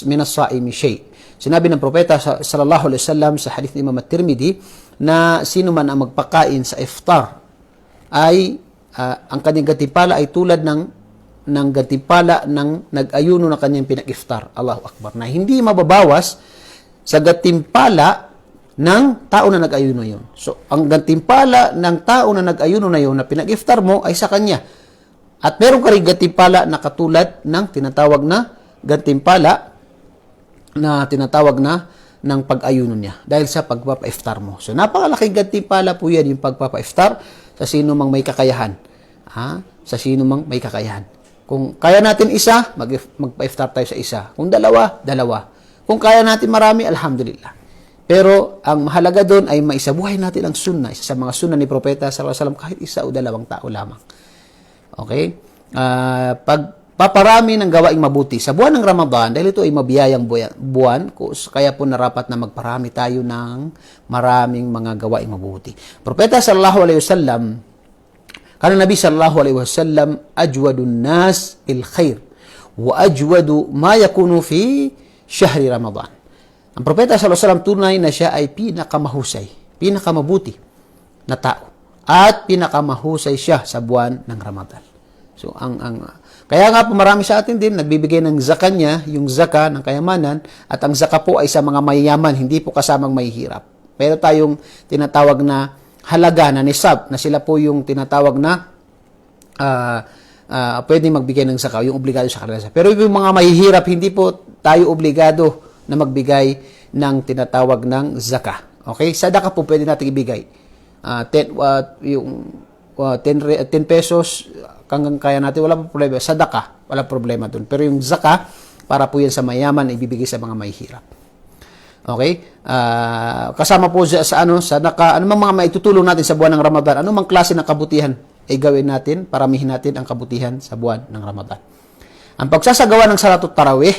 min as-sa'imi shay. Sinabi ng propeta sallallahu alaihi wasallam sa hadith ni Imam At-Tirmidhi na sino man ang magpakain sa iftar ay ang kanyang gantimpala ay tulad ng gantimpala ng nag-ayuno na kanyang pinag-iftar. Allahu Akbar. Na hindi mababawas sa gantimpala ng tao na nag-ayuno yun. So, ang gantimpala ng tao na nag-ayuno na yun na pinag-iftar mo ay sa kanya. At meron ka rin gantimpala na katulad ng tinatawag na gantimpala ng pag-ayuno niya dahil sa pagpapa-iftar mo. So, napakalaking gantimpala po yan yung pagpapa-iftar sa sino mang may kakayahan. Sa sino mang may kakayahan. Kung kaya natin isa, magpa-iftar tayo sa isa. Kung dalawa. Kung kaya natin marami, alhamdulillah. Pero ang mahalaga doon ay maisabuhay natin ang sunnah. Isa sa mga sunnah ni Propeta sallallahu alaihi wasallam kahit isa o dalawang tao lamang. Okay? Pagpaparami ng gawaing mabuti sa buwan ng Ramadan, dahil ito ay mabiyayang buwan, kaya po narapat na magparami tayo ng maraming mga gawaing mabuti. Propeta sallallahu alaihi wasallam, kana Nabi sallallahu alaihi wasallam ajwadun nas bil khair wa ajwadu ma yakunu fi syahri Ramadan. Ang propeta sallallahu alaihi wasallam tunay na siya ay pinakamahusay, pinakamabuti na tao at pinakamahusay siya sa buwan ng Ramadan. So kaya nga po marami sa atin din nagbibigay ng zakat niya, yung zaka ng kayamanan, at ang zaka po ay sa mga mayayaman, hindi po kasamang mahihirap. Pero tayong tinatawag na halaga na nisab, na sila po yung tinatawag na pwede magbigay ng zaka, yung obligado sa kanila. Pero yung mga mahihirap, hindi po tayo obligado na magbigay ng tinatawag ng zaka. Okay? Sadaka po pwede natin ibigay. 10 pesos hanggang kaya natin, wala problema. Sadaka, wala problema dun. Pero yung zaka, para po yan sa mayaman, ibibigay sa mga mahihirap. Okay? Kasama po sa sadaka, ano mga maitutulong natin sa buwan ng Ramadan, ano mang klase ng kabutihan ay gawin natin, paramihin natin ang kabutihan sa buwan ng Ramadan. Ang pagsasagawa ng Salatut Tarawih,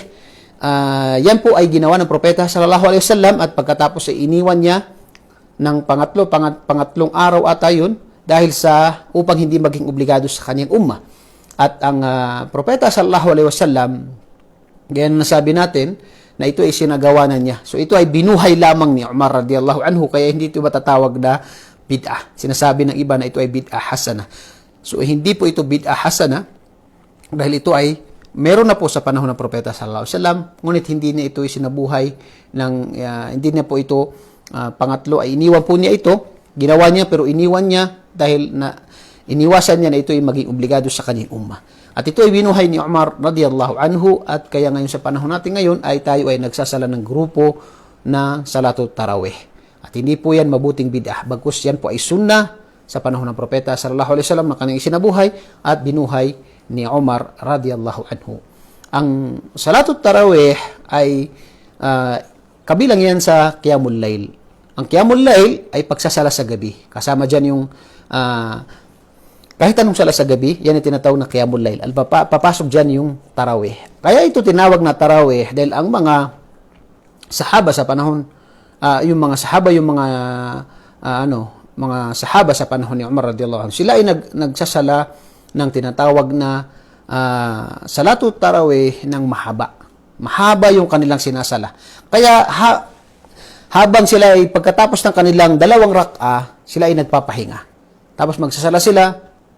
yan po ay ginawa ng propeta sallallahu alaihi wasallam at pagkatapos ay iniwan niya ng pangatlong araw ata yun dahil upang hindi maging obligado sa kanyang umma. At ang propeta sallallahu alaihi wasallam, ganyan nasabi natin na ito ay sinagawa na niya. So ito ay binuhay lamang ni Umar radiyallahu anhu, kaya hindi ito matatawag na bid'ah. Sinasabi ng iba na ito ay bid'ah hasana. So hindi po ito bid'ah hasana dahil ito ay meron na po sa panahon ng propeta sallallahu alaihi wasallam, ngunit hindi niya ito sinabuhay hindi niya po ito pangatlo ay iniwan po niya ito. Ginawa niya pero iniwan niya dahil iniwasan niya na ito ay maging obligado sa kanyang umma. At ito ay binuhay ni Umar radiyallahu anhu, at kaya ngayon sa panahon natin ngayon ay tayo ay nagsasala ng grupo na Salatut Tarawih. At hindi po yan mabuting bid'ah. Bagkus yan po ay sunnah sa panahon ng propeta sallallahu alaihi wasallam na kanyang isinabuhay at binuhay ni Umar radiyallahu anhu. Ang Salatul Tarawih ay kabilang yan sa Qiyamul Layl. Ang Qiyamul Layl ay pagsasala sa gabi. Kasama dyan yung kahit anong sala sa gabi, yan yung tinatawag na Qiyamul Layl. Papasok dyan yung Tarawih. Kaya ito tinawag na Tarawih dahil ang mga sahaba sa panahon, yung mga sahaba, mga sahaba sa panahon ni Umar radiyallahu anhu, sila ay nagsasala ng tinatawag na Salatul Tarawih ng mahaba. Mahaba yung kanilang sinasala. Kaya habang sila ay pagkatapos ng kanilang 2 rak'a, sila ay nagpapahinga. Tapos magsasala sila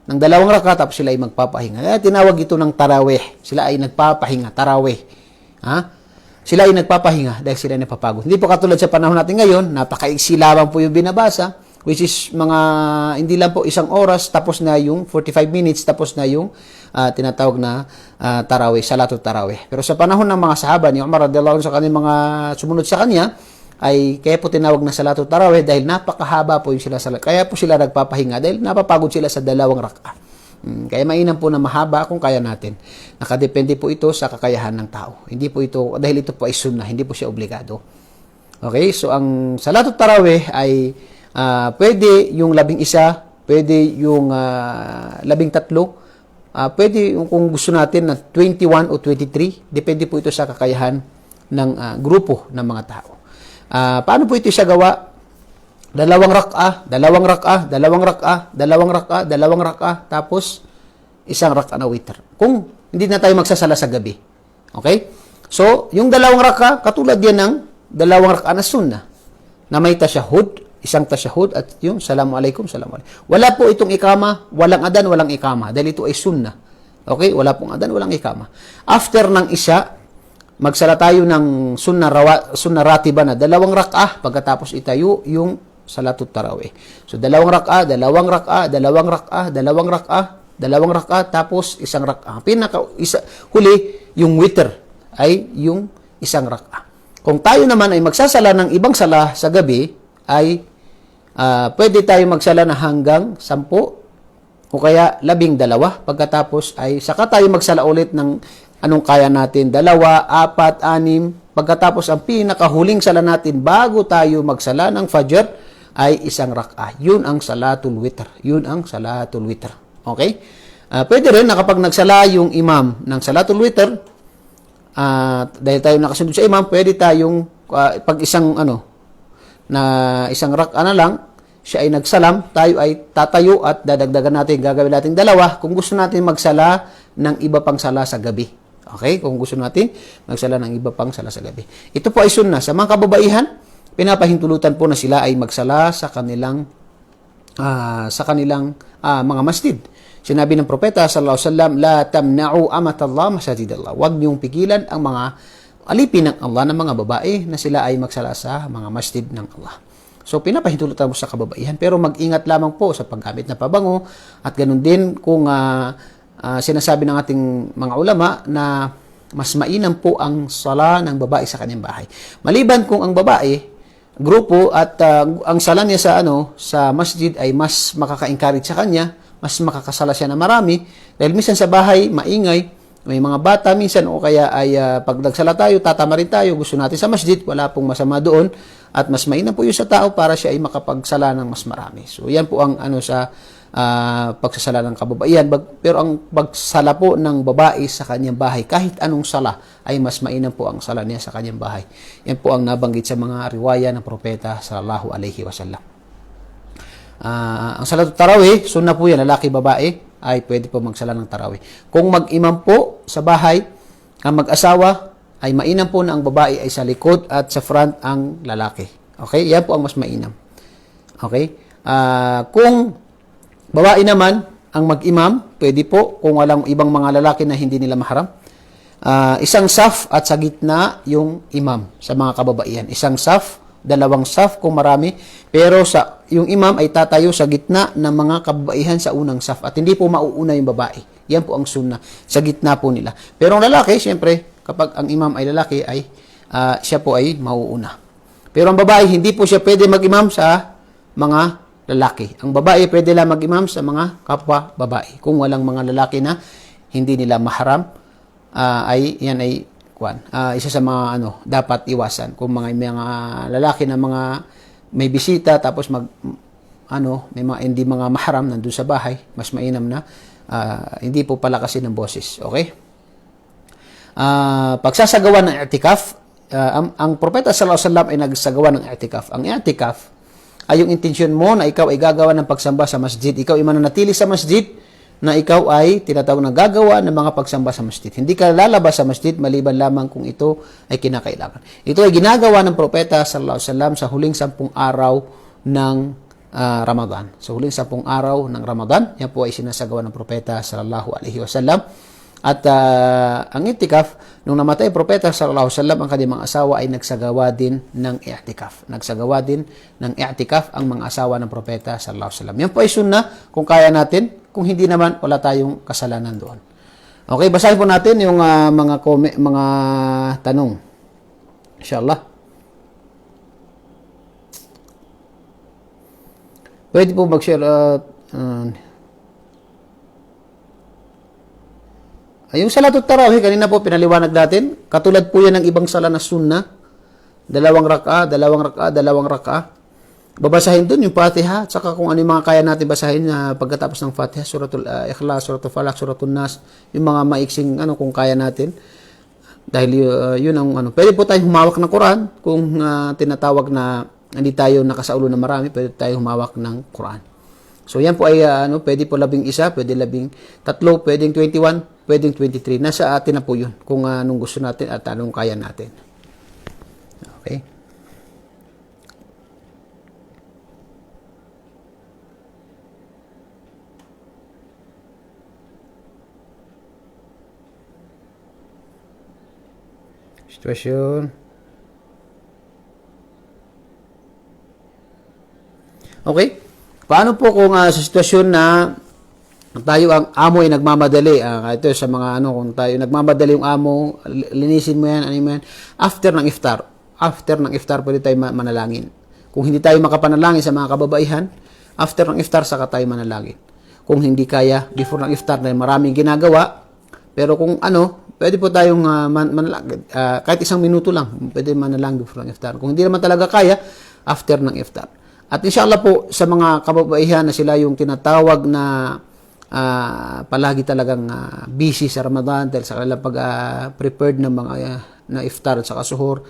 ng 2 rak'a, tapos sila ay magpapahinga. Kaya tinawag ito ng Tarawih. Sila ay nagpapahinga, Tarawih. Sila ay nagpapahinga dahil sila ay napapagod. Hindi po katulad sa panahon natin ngayon, napakaiksi lamang po yung binabasa, which is hindi lang po 1 oras, tapos na yung 45 minutes, tapos na yung tinatawag na Tarawih, Salatul Tarawih. Pero sa panahon ng mga sahaba ni Umar radiyallahu anhu sa kanilang mga sumunod sa kanya, ay kaya po tinawag na Salatul Tarawih dahil napakahaba po yung sila salat. Kaya po sila nagpapahinga dahil napapagod sila sa 2 rak'a. Kaya mainam po na mahaba kung kaya natin. Nakadepende po ito sa kakayahan ng tao. Hindi po ito, dahil ito po ay sunnah, hindi po siya obligado. Okay, so ang Salatul Tarawih ay pwede yung 11, pwede yung 13, pwede yung kung gusto natin na 21 o 23, depende po ito sa kakayahan ng grupo ng mga tao. Paano po ito siya gawa? 2 rak'a, 2 rak'a, 2 rak'a, 2 rak'a, 2 rak'a, tapos 1 rak'a na witr. Kung hindi na tayo magsasala sa gabi. Okay? So, yung 2 rak'a, katulad yan ng 2 rak'a na sunnah, na may tasyahud, 1 tasyahud, at yung salamu alaikum, salamu alaikum. Wala po itong ikama, walang adan, walang ikama, dahil ito ay sunnah. Okay? Wala pong adan, walang ikama. After ng isya, magsala tayo ng sunnah ratiba na 2 rak'a, pagkatapos itayo yung Salatul Tarawih. So, 2 rak'a, 2 rak'a, 2 rak'a, 2 rak'a, 2 rak'a, tapos 1 rak'a. Huli, yung witr ay yung 1 rak'a. Kung tayo naman ay magsasala ng ibang sala sa gabi, ay pwede tayo magsala na hanggang 10 o kaya 12. Pagkatapos ay saka tayo magsala ulit ng anong kaya natin, 2, 4, 6. Pagkatapos ang pinakahuling sala natin bago tayo magsala ng Fajr ay 1 rak'a. Yun ang Salatul Witr. Yun ang Salatul Witr. Okay? Pwede rin na kapag nagsala yung imam ng Salatul Witr, dahil tayo nakasunod sa imam, pwede tayong pag na 1 rak'a na lang, siya ay nagsalam, tayo ay tatayo at dadagdagan natin, gagawin natin 2 kung gusto natin magsala ng iba pang sala sa gabi. Okay? Kung gusto natin magsala ng iba pang sala sa gabi. Ito po ay sunnah. Sa mga kababaihan, pinapahintulutan po na sila ay magsala sa kanilang mga masjid. Sinabi ng propeta sallallahu alaihi wasallam, la tamna'u amatallah masajidallah. Huwag niyong pigilan ang mga alipin ng Allah ng mga babae na sila ay magsala sa mga masjid ng Allah. So, pinapahintulutan mo sa kababaihan, pero mag-ingat lamang po sa paggamit na pabango at ganun din kung sinasabi ng ating mga ulama na mas mainam po ang sala ng babae sa kanyang bahay. Maliban kung ang babae grupo at ang sala niya sa masjid ay mas makaka-encourage sa kanya, mas makakasala siya na marami dahil minsan sa bahay maingay, may mga bata minsan o kaya ay pag nagsala tayo, tatama rin tayo, gusto natin sa masjid, wala pong masama doon at mas mainam po yun sa tao para siya ay makapagsala ng mas marami. So yan po ang sa pagsasala ng kababaihan. Pero ang pagsala po ng babae sa kanyang bahay, kahit anong sala, ay mas mainam po ang sala niya sa kanyang bahay. Yan po ang nabanggit sa mga riwaya ng propeta sallallahu alaihi wasallam. Ang Salatul Tarawih, sunnah po yan, lalaki, babae, ay pwede po magsala ng tarawih. Kung mag-imam po sa bahay, ang mag-asawa, ay mainam po na ang babae ay sa likod at sa front ang lalaki. Okay? Yan po ang mas mainam. Okay? Kung babae naman, ang mag-imam, pwede po, kung walang ibang mga lalaki na hindi nila maharam. 1 saf at sa gitna yung imam sa mga kababaihan. 1 saf, 2 saf kung marami, pero yung imam ay tatayo sa gitna ng mga kababaihan sa unang saf at hindi po mauuna yung babae. Yan po ang sunnah. Sa gitna po nila. Pero ang lalaki, siyempre, kapag ang imam ay lalaki, ay siya po ay mauuna. Pero ang babae, hindi po siya pwede mag-imam sa mga lalaki. Ang babae, pwede lang mag-imam sa mga kapwa babae. Kung walang mga lalaki na hindi nila mahram, yan ay isa sa mga dapat iwasan. Kung mga lalaki na mga may bisita, tapos may mga hindi mga mahram nandun sa bahay, mas mainam na hindi po palakasin ng boses. Okay? Pagsasagawa ng i'tikaf, ang propeta sallallahu alaihi wasallam ay nagsagawa ng i'tikaf. Ang i'tikaf ay yung intensyon mo na ikaw ay gagawa ng pagsamba sa masjid. Ikaw ay mananatili sa masjid na ikaw ay tinatawag na gagawa ng mga pagsamba sa masjid. Hindi ka lalabas sa masjid maliban lamang kung ito ay kinakailangan. Ito ay ginagawa ng propeta sallallahu alaihi wasallam sa huling 10 araw ng Ramadan. Sa huling 10 araw ng Ramadan, yan po ay sinasagawa ng propeta sallallahu alaihi wasallam. At ang i'tikaf, nung namatay ang propeta sallallahu alaihi wasallam, ang kanyang mga asawa ay nagsagawa din ng i'tikaf. Nagsagawa din ng i'tikaf ang mga asawa ng propeta sallallahu alaihi wasallam. Yan po ay sunnah kung kaya natin. Kung hindi naman, wala tayong kasalanan doon. Okay, basahin po natin yung mga tanong. Inshallah. Pwede po mag-share yung salatut tarawih, kanina po pinaliwanag natin. Katulad po yan ng ibang sala na sunnah. 2 raka, 2 raka, 2 raka. Babasahin dun yung Fatiha, at saka kung ano yung mga kaya natin basahin pagkatapos ng Fatiha, Suratul Ikhlas, Suratul Falaq, Suratul Nas, yung mga maiksing kung kaya natin. Dahil yun ang Pwede po tayong humawak ng Quran kung tinatawag na hindi tayo nakasaulo na marami, pwede tayo humawak ng Quran. So yan po ay pwede po 11, pwede 13, pwedeng 21, pwedeng 23. Nasa atin na po yun kung anong gusto natin at anong kaya natin. Okay? Sitwasyon. Okay? Paano po kung sa sitwasyon na tayo ang amo ay nagmamadali? Ito sa mga kung tayo nagmamadali yung amo, linisin mo yan, mo yan. After ng iftar, pwede tayo manalangin. Kung hindi tayo makapanalangin sa mga kababaihan, after ng iftar, saka tayo manalangin. Kung hindi kaya, before ng iftar, na maraming ginagawa, pero kung pwede po tayong manalangin. Kahit 1 minuto lang, pwede manalangin before ng iftar. Kung hindi naman talaga kaya, after ng iftar. At inshallah po, sa mga kababaihan na sila yung tinatawag na palagi talagang busy sa Ramadan dahil sa kanilang pag-prepared ng mga na iftar at saka suhur,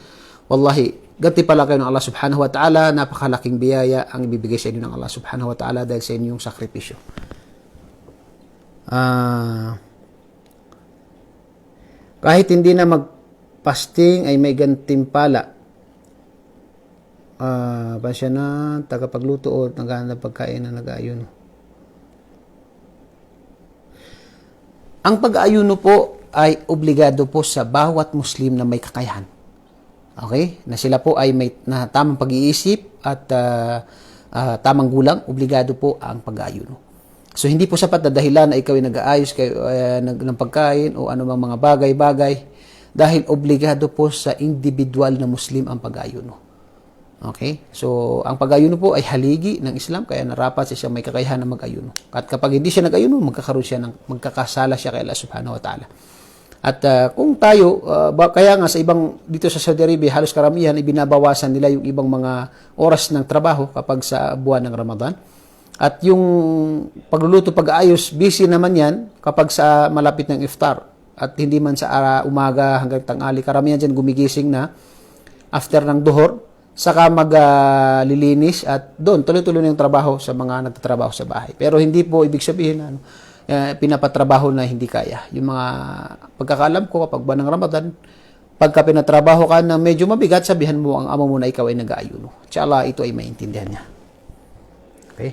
wallahi, ganti pala kayo ng Allah subhanahu wa ta'ala, napakalaking biyaya ang ibibigay sa inyo ng Allah subhanahu wa ta'ala dahil sa inyong sakripisyo. Kahit hindi na magpasting ay may gantimpala. Pasya na, tagapagluto o naghahanap pagkain na nag-aayuno. Ang pag-aayuno po ay obligado po sa bawat Muslim na may kakayahan. Okay? Na sila po ay may tamang pag-iisip at tamang gulang, obligado po ang pag-aayuno. So, hindi po sapat na dahilan na ikaw ay nag-aayos ng pagkain o anumang mga bagay-bagay dahil obligado po sa individual na Muslim ang pag-aayuno. Okay? So, ang pag-ayuno po ay haligi ng Islam, kaya narapat siya may kakayahan na mag-ayuno. At kapag hindi siya nag-ayuno, magkakasala siya kay Allah subhanahu wa ta'ala. At kung tayo, kaya nga sa dito sa Saudi Arabia, halos karamihan, ibinabawasan nila yung ibang mga oras ng trabaho kapag sa buwan ng Ramadan. At yung pagluluto, pag-aayos, busy naman yan kapag sa malapit ng iftar. At hindi man sa umaga hanggang tanghali. Karamihan dyan gumigising na after ng duhur, saka maglilinis at doon tuloy-tuloy na yung trabaho sa mga nagtatrabaho sa bahay. Pero hindi po ibig sabihin pinapatrabaho na hindi kaya. Yung mga pagkakaalam ko kapag buwan ng Ramadan, pagka pinatrabaho ka na medyo mabigat, sabihan mo ang amo mo na ikaw ay nag-aayuno. Inshallah, ito ay maintindihan niya. Okay?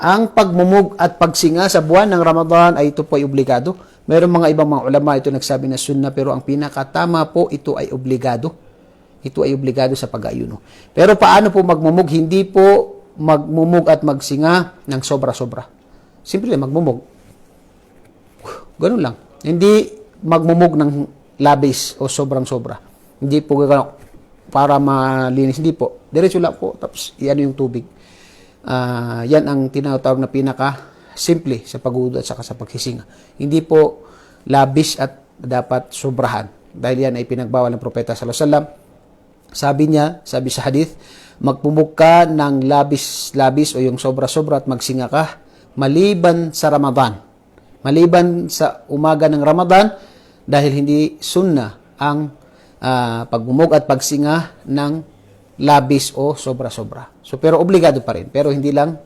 Ang pagmumug at pagsinga sa buwan ng Ramadan ay ito po ay obligado. Mayroong mga ibang mga ulama ito nagsabi na sunnah, pero ang pinakatama po ito ay obligado. Ito ay obligado sa pag-aayuno. Pero paano po magmumug? Hindi po magmumug at magsinga ng sobra-sobra. Simple, magmumug. Ganun lang. Hindi magmumug ng labis o sobrang-sobra. Hindi po gano'n para malinis. Hindi po. Diretso lang po. Tapos, iano yung tubig. Yan ang tinatawag na pinaka-simple sa paghuhod at saka sa paghisinga. Hindi po labis at dapat sobrahan. Dahil yan ay pinagbawal ng Propeta sallallahu alaihi wasallam. Sabi sa hadith, magpumug ka ng labis-labis o yung sobra-sobra at magsinga ka maliban sa Ramadan. Maliban sa umaga ng Ramadan dahil hindi sunnah ang pagmumog at pagsinga ng labis o sobra-sobra. So, pero obligado pa rin. Pero hindi lang,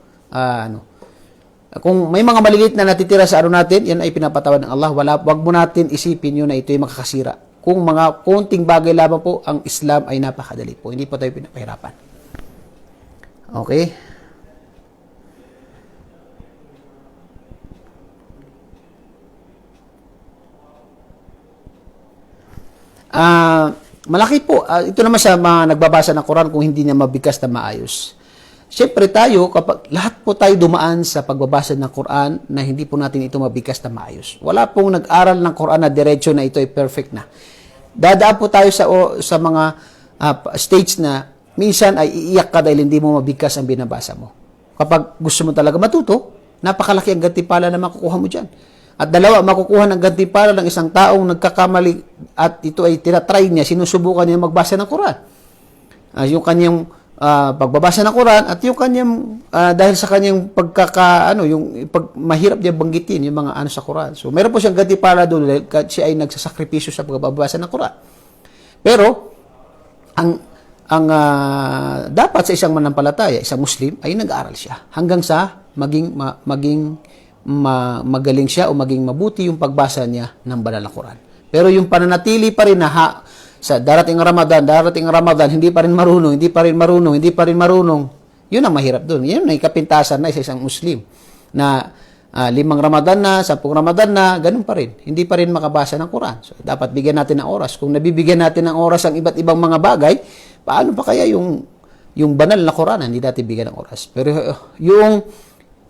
kung may mga maliliit na natitira sa natin, yan ay pinapatawad ng Allah. Wag mo natin isipin yun na ito ay makakasira. Kung mga konting bagay lamang po, ang Islam ay napakadali po. Hindi po tayo pinapahirapan. Okay? Malaki po. Ito naman sa mga nagbabasa ng Quran kung hindi niya mabigkas na maayos. Siyempre tayo, kapag lahat po tayo dumaan sa pagbabasa ng Quran na hindi po natin ito mabigkas na maayos. Wala pong nag-aral ng Quran na diretso na ito ay perfect na. Dadaan po tayo sa mga stage na minsan ay iiyak ka dahil hindi mo mabigkas ang binabasa mo. Kapag gusto mo talaga matuto, napakalaki ang gantimpala na makukuha mo dyan. At dalawa, makukuha ng gantimpala ng isang taong nagkakamali at ito ay tinatry niya, sinusubukan niya magbasa ng Quran. Yung kanyang pagbabasa ng Quran at yung kanyang dahil sa kanyang mahirap niya banggitin yung mga sa Quran. So, meron po siyang gantimpala doon dahil siya ay nagsasakripisyo sa pagbabasa ng Quran. Pero, ang dapat sa isang manampalataya, isang Muslim, ay nag-aaral siya hanggang sa maging magaling siya o maging mabuti yung pagbasa niya ng banal na Quran. Pero yung pananatili pa rin na sa darating Ramadan, hindi pa rin marunong, yun ang mahirap doon. Yun ay kapintasan na sa isang Muslim na 5 Ramadan na, 10 Ramadan na, ganun pa rin. Hindi pa rin makabasa ng Quran. So, dapat bigyan natin ng oras. Kung nabibigyan natin ng oras ang iba't ibang mga bagay, paano pa kaya yung banal na Quran, hindi natin bigyan ng oras. Pero yung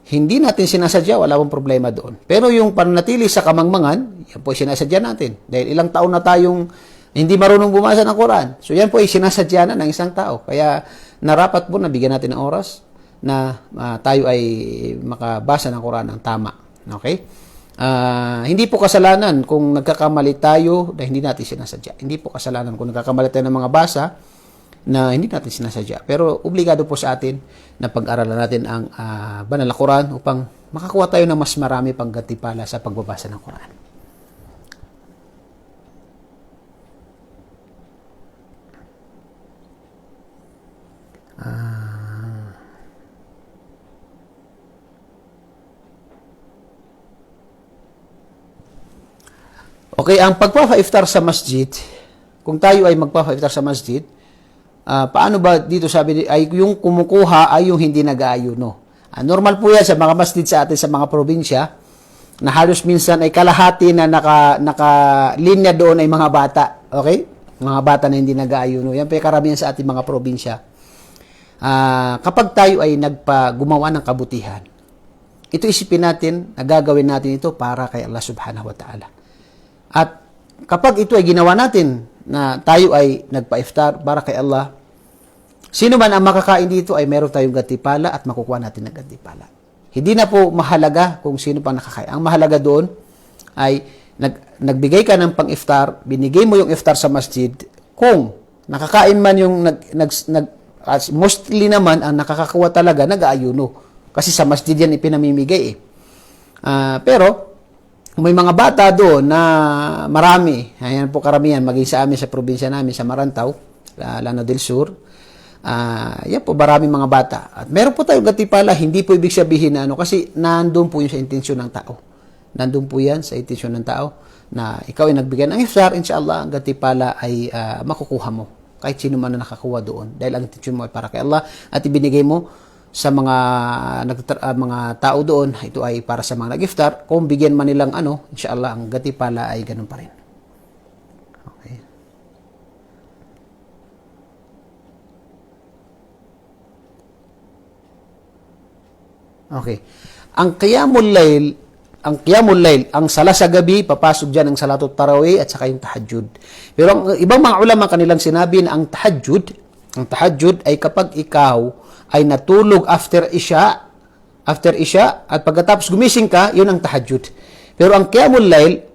hindi natin sinasadya, wala pong problema doon. Pero yung pananatili sa kamangmangan, yan po sinasadya natin. Dahil ilang taon na tayong hindi marunong bumasa ng Quran. So yan po ay sinasadya na ng isang tao. Kaya narapat po na bigyan natin ng oras na tayo ay makabasa ng Quran ng tama. Okay? Hindi po kasalanan kung nagkakamali tayo na hindi natin sinasadya. Hindi po kasalanan kung nagkakamali tayo ng mga basa na hindi natin sinasadya. Pero obligado po sa atin na pag-aralan natin ang banal na Quran upang makakuha tayo ng mas marami pang gantimpala sa pagbabasa ng Quran. Okay, ang pagpapa-iftar sa masjid, kung tayo ay magpapa-iftar sa masjid, paano ba dito sabi ay yung kumukuha ay yung hindi nag-aayuno. Normal po yan sa mga masjid sa atin sa mga probinsya na halos minsan ay kalahati na naka-linya doon ay mga bata. Okay? Mga bata na hindi nag-aayuno. Yan pa karamihan sa ating mga probinsya. Kapag tayo ay gumawa ng kabutihan, ito isipin natin na gagawin natin ito para kay Allah subhanahu wa ta'ala. At kapag ito ay ginawa natin na tayo ay nagpa-iftar para kay Allah, sino man ang makakain dito ay meron tayong gantimpala at makukuha natin ng gantimpala. Hindi na po mahalaga kung sino pang nakakain. Ang mahalaga doon ay nagbigay ka ng pang-iftar, binigay mo yung iftar sa masjid. Kung nakakain man yung mostly naman ang nakakakuha talaga nag-aayuno. Kasi sa masjid yan ipinamimigay pero may mga bata doon na marami. Ayan po karamihan, maging sa amin sa probinsya namin, sa Marantaw, Lanao del Sur. Yan po, maraming mga bata. At meron po tayong gantimpala, hindi po ibig sabihin na kasi nandun po yun sa intensyon ng tao. Nandun po yan sa intensyon ng tao na ikaw ay nagbigay ng iftar, inshallah, ang gantimpala ay makukuha mo. Kahit sino man na nakakuha doon. Dahil ang intensyon mo ay para kay Allah at ibinigay mo sa mga tao doon, ito ay para sa mga nag-iftar. Kung bigyan man nilang inshallah, ang gantimpala ay ganun pa rin. Okay. Okay. Ang qiyamul layl ang Qiyamul Layl, ang sala sa gabi, papasok dyan ang Salatul Tarawih at saka yung tahajjud. Pero ang ibang mga ulama kanilang sinabi na ang tahajjud ay kapag ikaw ay natulog after Isya, at pagkatapos gumising ka, yun ang tahajjud. Pero ang Qiyamul Layl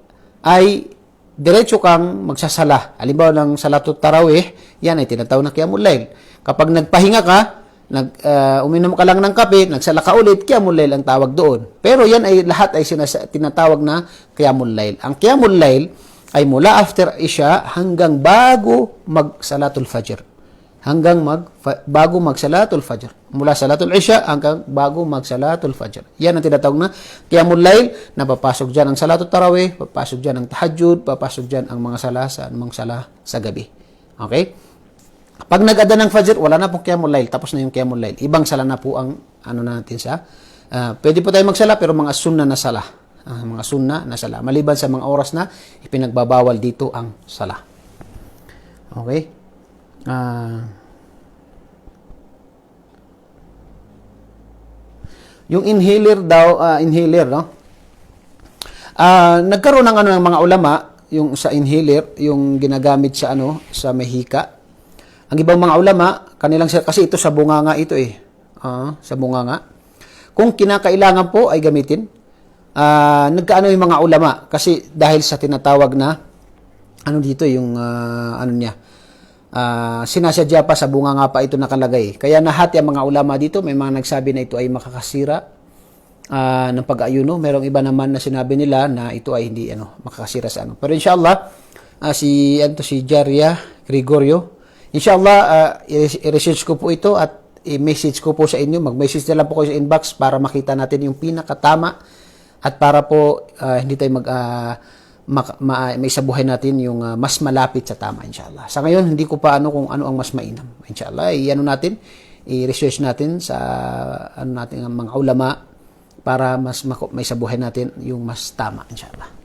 ay diretso kang magsasala. Halimbawa ng Salatul Tarawih, yan ay tinatawag na Qiyamul Layl. Kapag nagpahinga ka, uminom ka lang ng kape, nagsala ka ulit, Qiyamul Layl ang tawag doon. Pero yan ay lahat ay tinatawag na Qiyamul Layl. Ang Qiyamul Layl ay mula after Isya hanggang bago mag-Salatul Fajr. Bago mag-Salatul Fajr. Mula Salatul Isya hanggang bago mag-Salatul Fajr. Yan ang tinatawag na Qiyamul Layl, na papasok dyan ang Salatul Tarawih, papasok dyan ang tahajjud, papasok dyan ang mga sala sa gabi. Okay? Pag nag-ada ng Fajr, wala na pong Qiyamul Layl. Tapos na yung Qiyamul Layl. Ibang sala na po ang natin sa... pwede po tayo magsala, pero mga sunna na sala. Mga sunna na sala. Maliban sa mga oras na ipinagbabawal dito ang sala. Okay? Yung inhaler daw, no? Nagkaroon ng mga ulama, yung sa inhaler, yung ginagamit sa sa mahika. Ang ibang mga ulama, kasi ito sa bunganga ito sa bunganga. Kung kinakailangan po ay gamitin, nagkaano yung mga ulama, kasi dahil sa tinatawag na, dito yung, sinasadya pa sa bunganga pa ito nakalagay. Kaya nahati ang mga ulama dito, may mga nagsabi na ito ay makakasira ng pag-ayuno. Merong iba naman na sinabi nila na ito ay hindi makakasira sa Pero inshallah, si Jaria Gregorio, inshallah, i-research ko po ito at i-message ko po sa inyo. Mag-message na lang po kayo sa inbox para makita natin yung pinakatama at para po hindi tayo may sabuhay natin yung mas malapit sa tama, inshallah. Sa ngayon, hindi ko pa kung ano ang mas mainam. Inshallah, i-research natin sa natin ang mga ulama para mas may sabuhay natin yung mas tama, inshallah.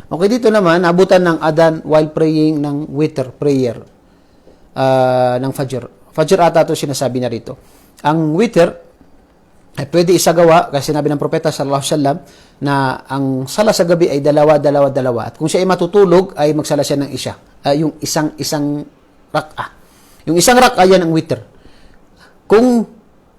Okay, dito naman, abutan ng adhan while praying ng witr prayer ng Fajr. Fajr ata ito sinasabi na rito. Ang witr ay pwede isagawa, kasi sinabi ng Propeta sallallahu alaihi wasallam na ang sala sa gabi ay dalawa. At kung siya ay matutulog, ay magsala siya ng Isya. Yung isang rak'ah. Yung isang rak'ah yan ang witr. Kung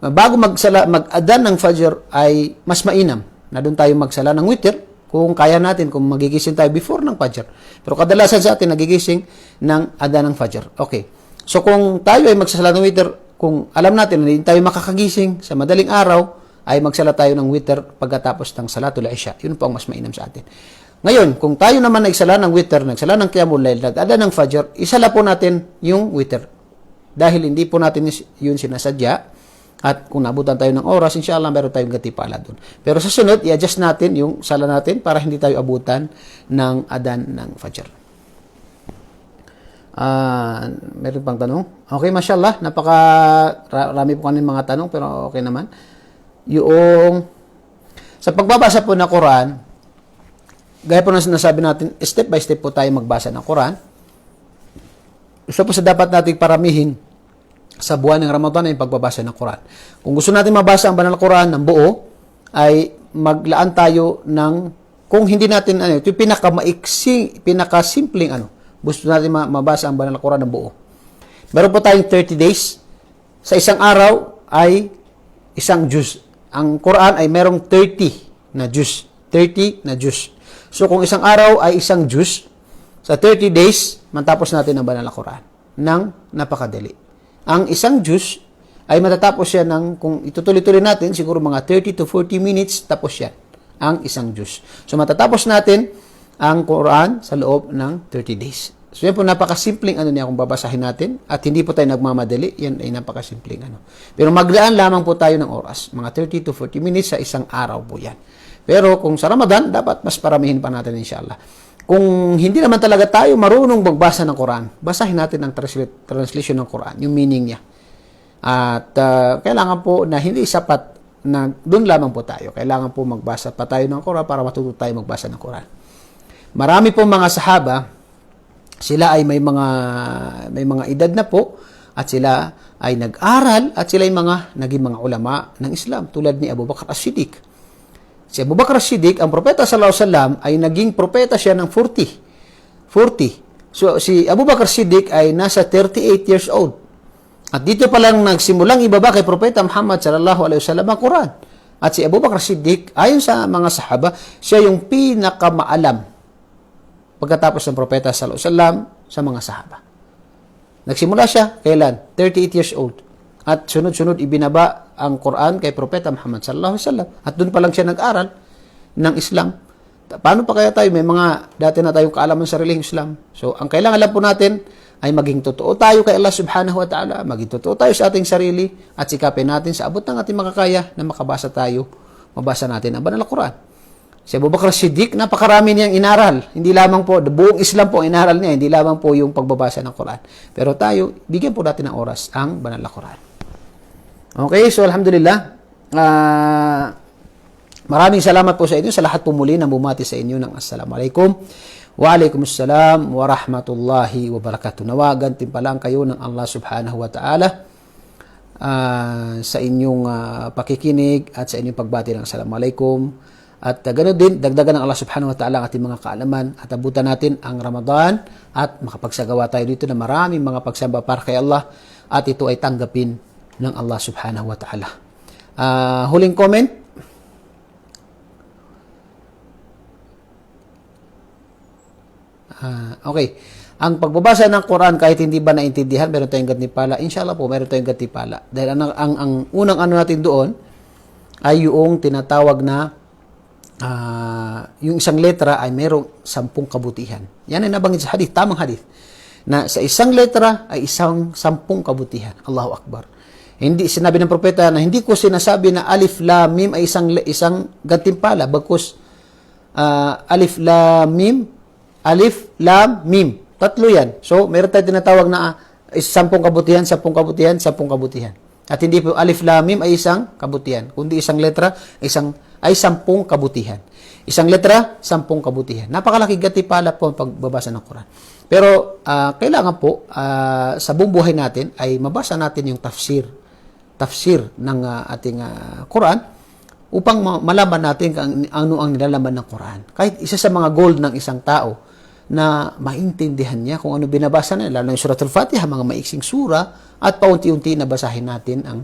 bago mag-adhan ng Fajr ay mas mainam na doon tayo magsala ng witr, kung kaya natin, kung magigising tayo before ng Fajr. Pero kadalasan sa atin, nagigising ng adhan ng Fajr. Okay. So, kung tayo ay magsasala ng witr, kung alam natin na hindi tayo makakagising sa madaling araw, ay magsala tayo ng witr pagkatapos ng Salatul Isya. Yun po ang mas mainam sa atin. Ngayon, kung tayo naman nagsala ng witr, nagsala ng Qiyamul Layl, nag-adhan ng Fajr, isala po natin yung witr. Dahil hindi po natin yun sinasadya. At kung nabutan tayo ng oras, inshallah, meron tayong gatipala doon. Pero sa sunod, i-adjust natin yung sala natin para hindi tayo abutan ng adhan ng Fajr. Meron pang tanong? Okay, mashallah. Rami po kanina mga tanong, pero okay naman. Sa pagbabasa po ng Quran, gaya po na sinasabi natin, step by step po tayo magbasa ng Quran. Isa po sa dapat nating paramihin sa buwan ng Ramadan ay pagbabasa ng Quran. Kung gusto natin mabasa ang banal na Quran ng buo, ay maglaan tayo ng, kung hindi natin, ito yung pinakasimpleng, gusto natin mabasa ang banal na Quran ng buo. Meron po tayong 30 days. Sa isang araw ay isang juz. Ang Quran ay merong 30 na juz. 30 na juz. So, kung isang araw ay isang juz, sa 30 days, matapos natin ang banal na Quran ng napakadali. Ang isang juz ay matatapos yan kung itutuloy-tuloy natin, siguro mga 30 to 40 minutes, tapos yan, ang isang juz. So, matatapos natin ang Quran sa loob ng 30 days. So, yan po, napakasimpleng kung babasahin natin, at hindi po tayo nagmamadali, yan ay napakasimpleng Pero maglaan lamang po tayo ng oras, mga 30 to 40 minutes sa isang araw po yan. Pero kung sa Ramadan, dapat mas paramihin pa natin, inshallah. Kung hindi naman talaga tayo marunong magbasa ng Quran, basahin natin ang translation ng Quran, yung meaning niya. At kailangan po na hindi sapat na doon lamang po tayo. Kailangan po magbasa pa tayo ng Quran para matuto tayo magbasa ng Quran. Marami po mga sahaba, sila ay may mga edad na po, at sila ay nag-aral at sila ay naging mga ulama ng Islam tulad ni Abu Bakr as-Siddiq. Si Abu Bakr as-Siddiq, ang propeta sallallahu alaihi wasallam ay naging propeta siya ng 40. So si Abu Bakr as-Siddiq ay nasa 38 years old. At dito pa lang nagsimulang ibaba kay propeta Muhammad sallallahu alaihi wasallam ang Quran. At si Abu Bakr as-Siddiq, ayon sa mga sahaba, siya yung pinakamaalam pagkatapos ng propeta sallallahu alaihi wasallam sa mga sahaba. Nagsimula siya, kailan? 38 years old. At sunod-sunod ibinaba ang Quran kay propeta Muhammad sallallahu alaihi wasallam. At doon pa lang siya nag-aral ng Islam. Paano pa kaya tayo? May mga dati na tayong kaalaman sa relihiyong Islam. So, ang kailangan lang po natin ay maging totoo tayo kay Allah subhanahu wa ta'ala, maging totoo tayo sa ating sarili, at sikapin natin sa abot ng ating makakaya na mabasa natin ang banal na Quran. Si Abu Bakr as-Siddiq, napakarami niyang inaral. Hindi lamang po, buong Islam po inaral niya, hindi lamang po yung pagbabasa ng Quran. Pero tayo, bigyan po natin ng oras ang banal na Quran. Okay, so alhamdulillah, maraming salamat po sa inyo, sa lahat po muli na bumati sa inyo ng Assalamualaikum. Waalaikumsalam warahmatullahi wabarakatuh. Nawagan timpalang kayo ng Allah subhanahu wa ta'ala sa inyong pakikinig at sa inyong pagbati ng Assalamualaikum. At ganoon din, dagdagan ng Allah subhanahu wa ta'ala ang ating mga kaalaman at abutan natin ang Ramadan at makapagsagawa tayo dito na maraming mga pagsamba para kay Allah at ito ay tanggapin ng Allah subhanahu wa ta'ala. Huling comment. Okay. Ang pagbabasa ng Quran kahit hindi ba naintindihan, meron tayong gantimpala. Inshallah po, meron tayong gantimpala. Dahil ang unang ano natin doon ay yung tinatawag na yung isang letra ay merong 10 kabutihan. Yan ay nabanggit sa hadith, tamang hadith, na sa isang letra ay isang 10 kabutihan. Allahu Akbar. Hindi sinabi ng propeta na hindi ko sinasabi na alif lam mim ay isang gantimpala, bagkus alif lam mim, tatlo yan. So meron tayong tinatawag na 10 kabutihan, 10 kabutihan, 10 kabutihan. At hindi po alif lam mim ay isang kabutihan, kundi isang letra ay 10 kabutihan. Isang letra, 10 kabutihan. Napakalaki gantimpala po ang pagbabasa ng Quran. Pero kailangan po sa buong buhay natin ay mabasa natin yung tafsir ng ating Quran upang malaman natin ano ang nilalaman ng Quran. Kahit isa sa mga goal ng isang tao na maintindihan niya kung ano binabasa na, lalo yung Suratul Fatiha, mga maiksing sura, at paunti-unti nabasahin natin ang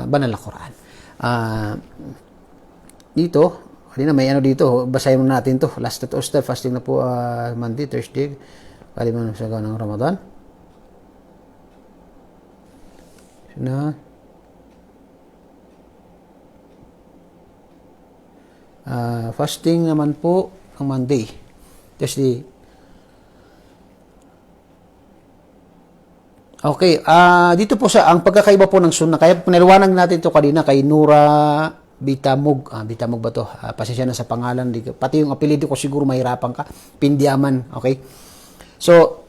banal na Quran. Dito, hindi na may ano dito, basahin mo natin to. Last Thursday, fasting na po, Monday, Thursday, kaliman sa ng Ramadan. Na fasting naman po ang Monday, Thursday. Okay, dito po ang pagkakaiba po ng sunnah, kaya pinaliwanag natin ito kanina kay Nura Bitamug. Bitamug ba to? Pasensya na sa pangalan. Pati yung apelido ko siguro mahirapan ka. Pindiaman. Okay? So,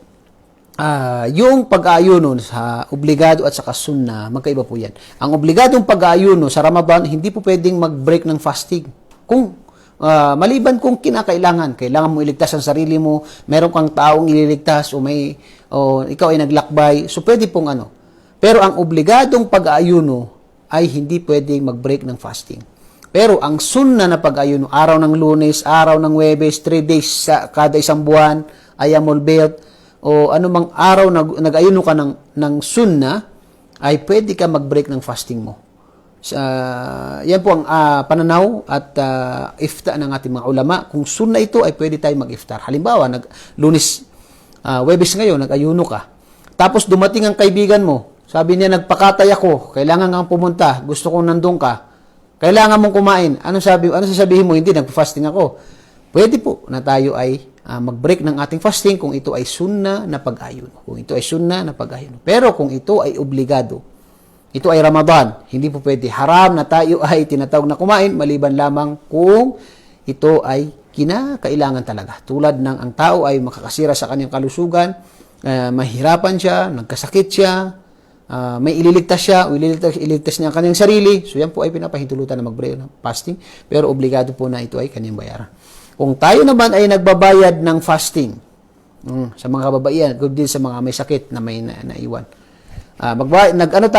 yung pag-aayuno sa obligado at saka sunnah, magkaiba po yan. Ang obligadong pag-aayuno sa Ramadan, hindi po pwedeng mag-break ng fasting. Kung maliban kung kailangan mo iligtas ang sarili mo, meron kang taong ililigtas o ikaw ay naglakbay, so pwede pong ano. Pero ang obligadong pag-aayuno ay hindi pwedeng mag-break ng fasting. Pero ang sunnah na pag-aayuno, araw ng Lunes, araw ng Huwebes, 3 days sa kada isang buwan, ayamul bayt, o anumang araw na nag-ayuno ka ng sunnah, ay pwede ka mag-break ng fasting mo. Yan po ang pananaw at ifta ng ating mga ulama. Kung sunnah ito, ay pwede tayo mag-iftar. Halimbawa, Lunes, Huwebes ngayon, nag-ayuno ka. Tapos dumating ang kaibigan mo. Sabi niya, nagpakatay ako. Kailangan kang pumunta. Gusto kong nandun ka. Kailangan mong kumain. Ano sasabihin mo? Hindi, nagpa-fasting ako. Pwede po na tayo ay mag-break ng ating fasting kung ito ay sunnah na pag-ayuno. Kung ito ay sunnah na pag-ayuno. Pero kung ito ay obligado, ito ay Ramadan, hindi po pwede. Haram na tayo ay tinatawag na kumain, maliban lamang kung ito ay kinakailangan talaga. Tulad ng ang tao ay makakasira sa kanyang kalusugan, mahirapan siya, nagkasakit siya, may ililigtas siya, o ililigtas niya ang kanyang sarili. So yan po ay pinapahintulutan na mag-break ng fasting, pero obligado po na ito ay kanyang bayaran. Kung tayo naman ay nagbabayad ng fasting, Sa mga kababaihan, good din sa mga may sakit na may naiwan. Magbabayad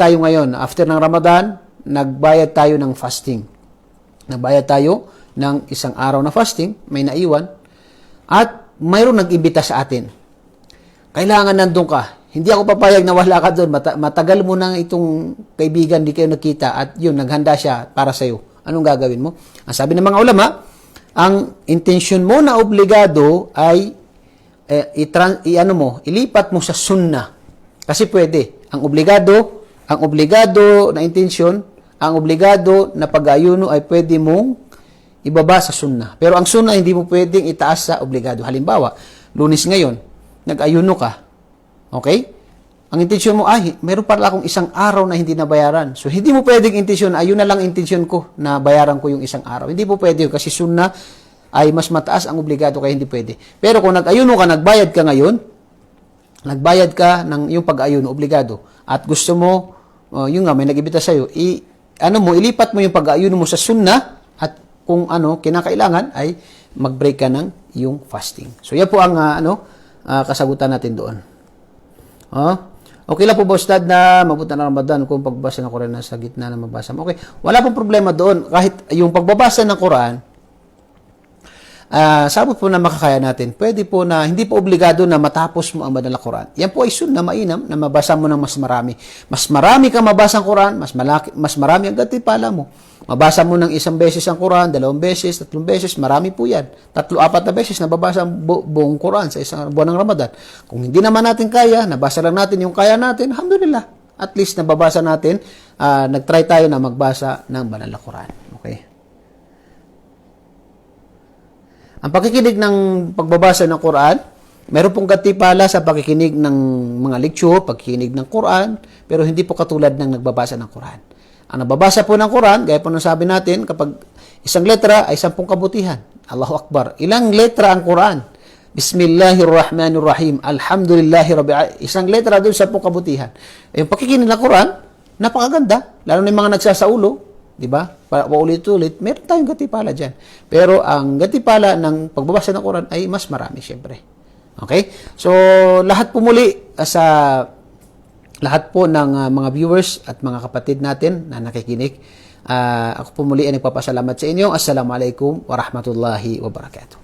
tayo ngayon. After ng Ramadan, nagbayad tayo ng fasting. Nagbayad tayo ng isang araw na fasting, may naiwan, at mayroong nag-imbita sa atin. Kailangan nandun ka. Hindi ako papayag na wala ka doon. Matagal mo nang itong kaibigan, di kayo nakita, at yun, naghanda siya para sa'yo. Anong gagawin mo? Ang sabi ng mga ulama, ang intention mo na obligado ay ilipat mo sa sunnah. Kasi pwede. Ang obligado na intensyon, ang obligado na pag-ayuno ay pwede mong ibaba sa sunnah. Pero ang sunnah hindi mo pwedeng itaas sa obligado. Halimbawa, Lunes ngayon, nag-ayuno ka. Okay? Ang intensyon mo, meron pala akong isang araw na hindi nabayaran. So, hindi mo pwedeng intensyon, ayun na lang intensyon ko na bayaran ko yung isang araw. Hindi po pwede kasi sunnah ay mas mataas ang obligado kaya hindi pwede. Pero kung nag-ayuno ka, nagbayad ka ngayon, nagbayad ka ng yung pag-ayuno, obligado, at gusto mo, yung nga, may nag-ibita sa'yo, ilipat mo yung pag-ayuno mo sa sunnah, at kung kinakailangan ay mag-break ka ng yung fasting. So, yan po ang kasagutan natin doon. Okay lang po ba, Ustad, na mabuti na Ramadan kung pagbasa ng Quran nasa gitna na mabasa mo? Okay, wala pong problema doon. Kahit yung pagbabasa ng Quran, sabot po na makakaya natin. Pwede po na, hindi po obligado na matapos mo ang banal na Quran. Yan po ay sunnah mainam na mabasa mo ng mas marami. Mas marami kang mabasa ang Quran, mas marami ang gantimpala mo. Mabasa mo ng 1 beses ang Quran, 2 beses, 3 beses, marami po yan. 3, 4 na beses nababasa ang buong Quran sa isang buwan ng Ramadan. Kung hindi naman natin kaya, nabasa lang natin yung kaya natin, alhamdulillah. At least nababasa natin, nag-try tayo na magbasa ng banal na Quran. Okay? Ang pakikinig ng pagbabasa ng Quran, meron pong gantimpala sa pakikinig ng mga lecture, pakikinig ng Quran, pero hindi po katulad ng nagbabasa ng Quran. Ang nababasa po ng Quran, gaya po nang sabi natin, kapag isang letra ay 10 kabutihan. Allahu Akbar. Ilang letra ang Quran? Bismillahirrahmanirrahim. Alhamdulillahi Rabbil Alamin. Isang letra doon, 10 kabutihan. Yung pakikinig ng Quran, napakaganda. Lalo na yung mga nagsasaulo, di ba? Paulit-ulit, meron tayong gantimpala dyan. Pero ang gantimpala ng pagbabasa ng Quran ay mas marami, syempre. Okay? So, lahat po muli lahat po ng mga viewers at mga kapatid natin na nakikinig, ako po muli ay nagpapasalamat sa inyo. Assalamualaikum warahmatullahi wabarakatuh.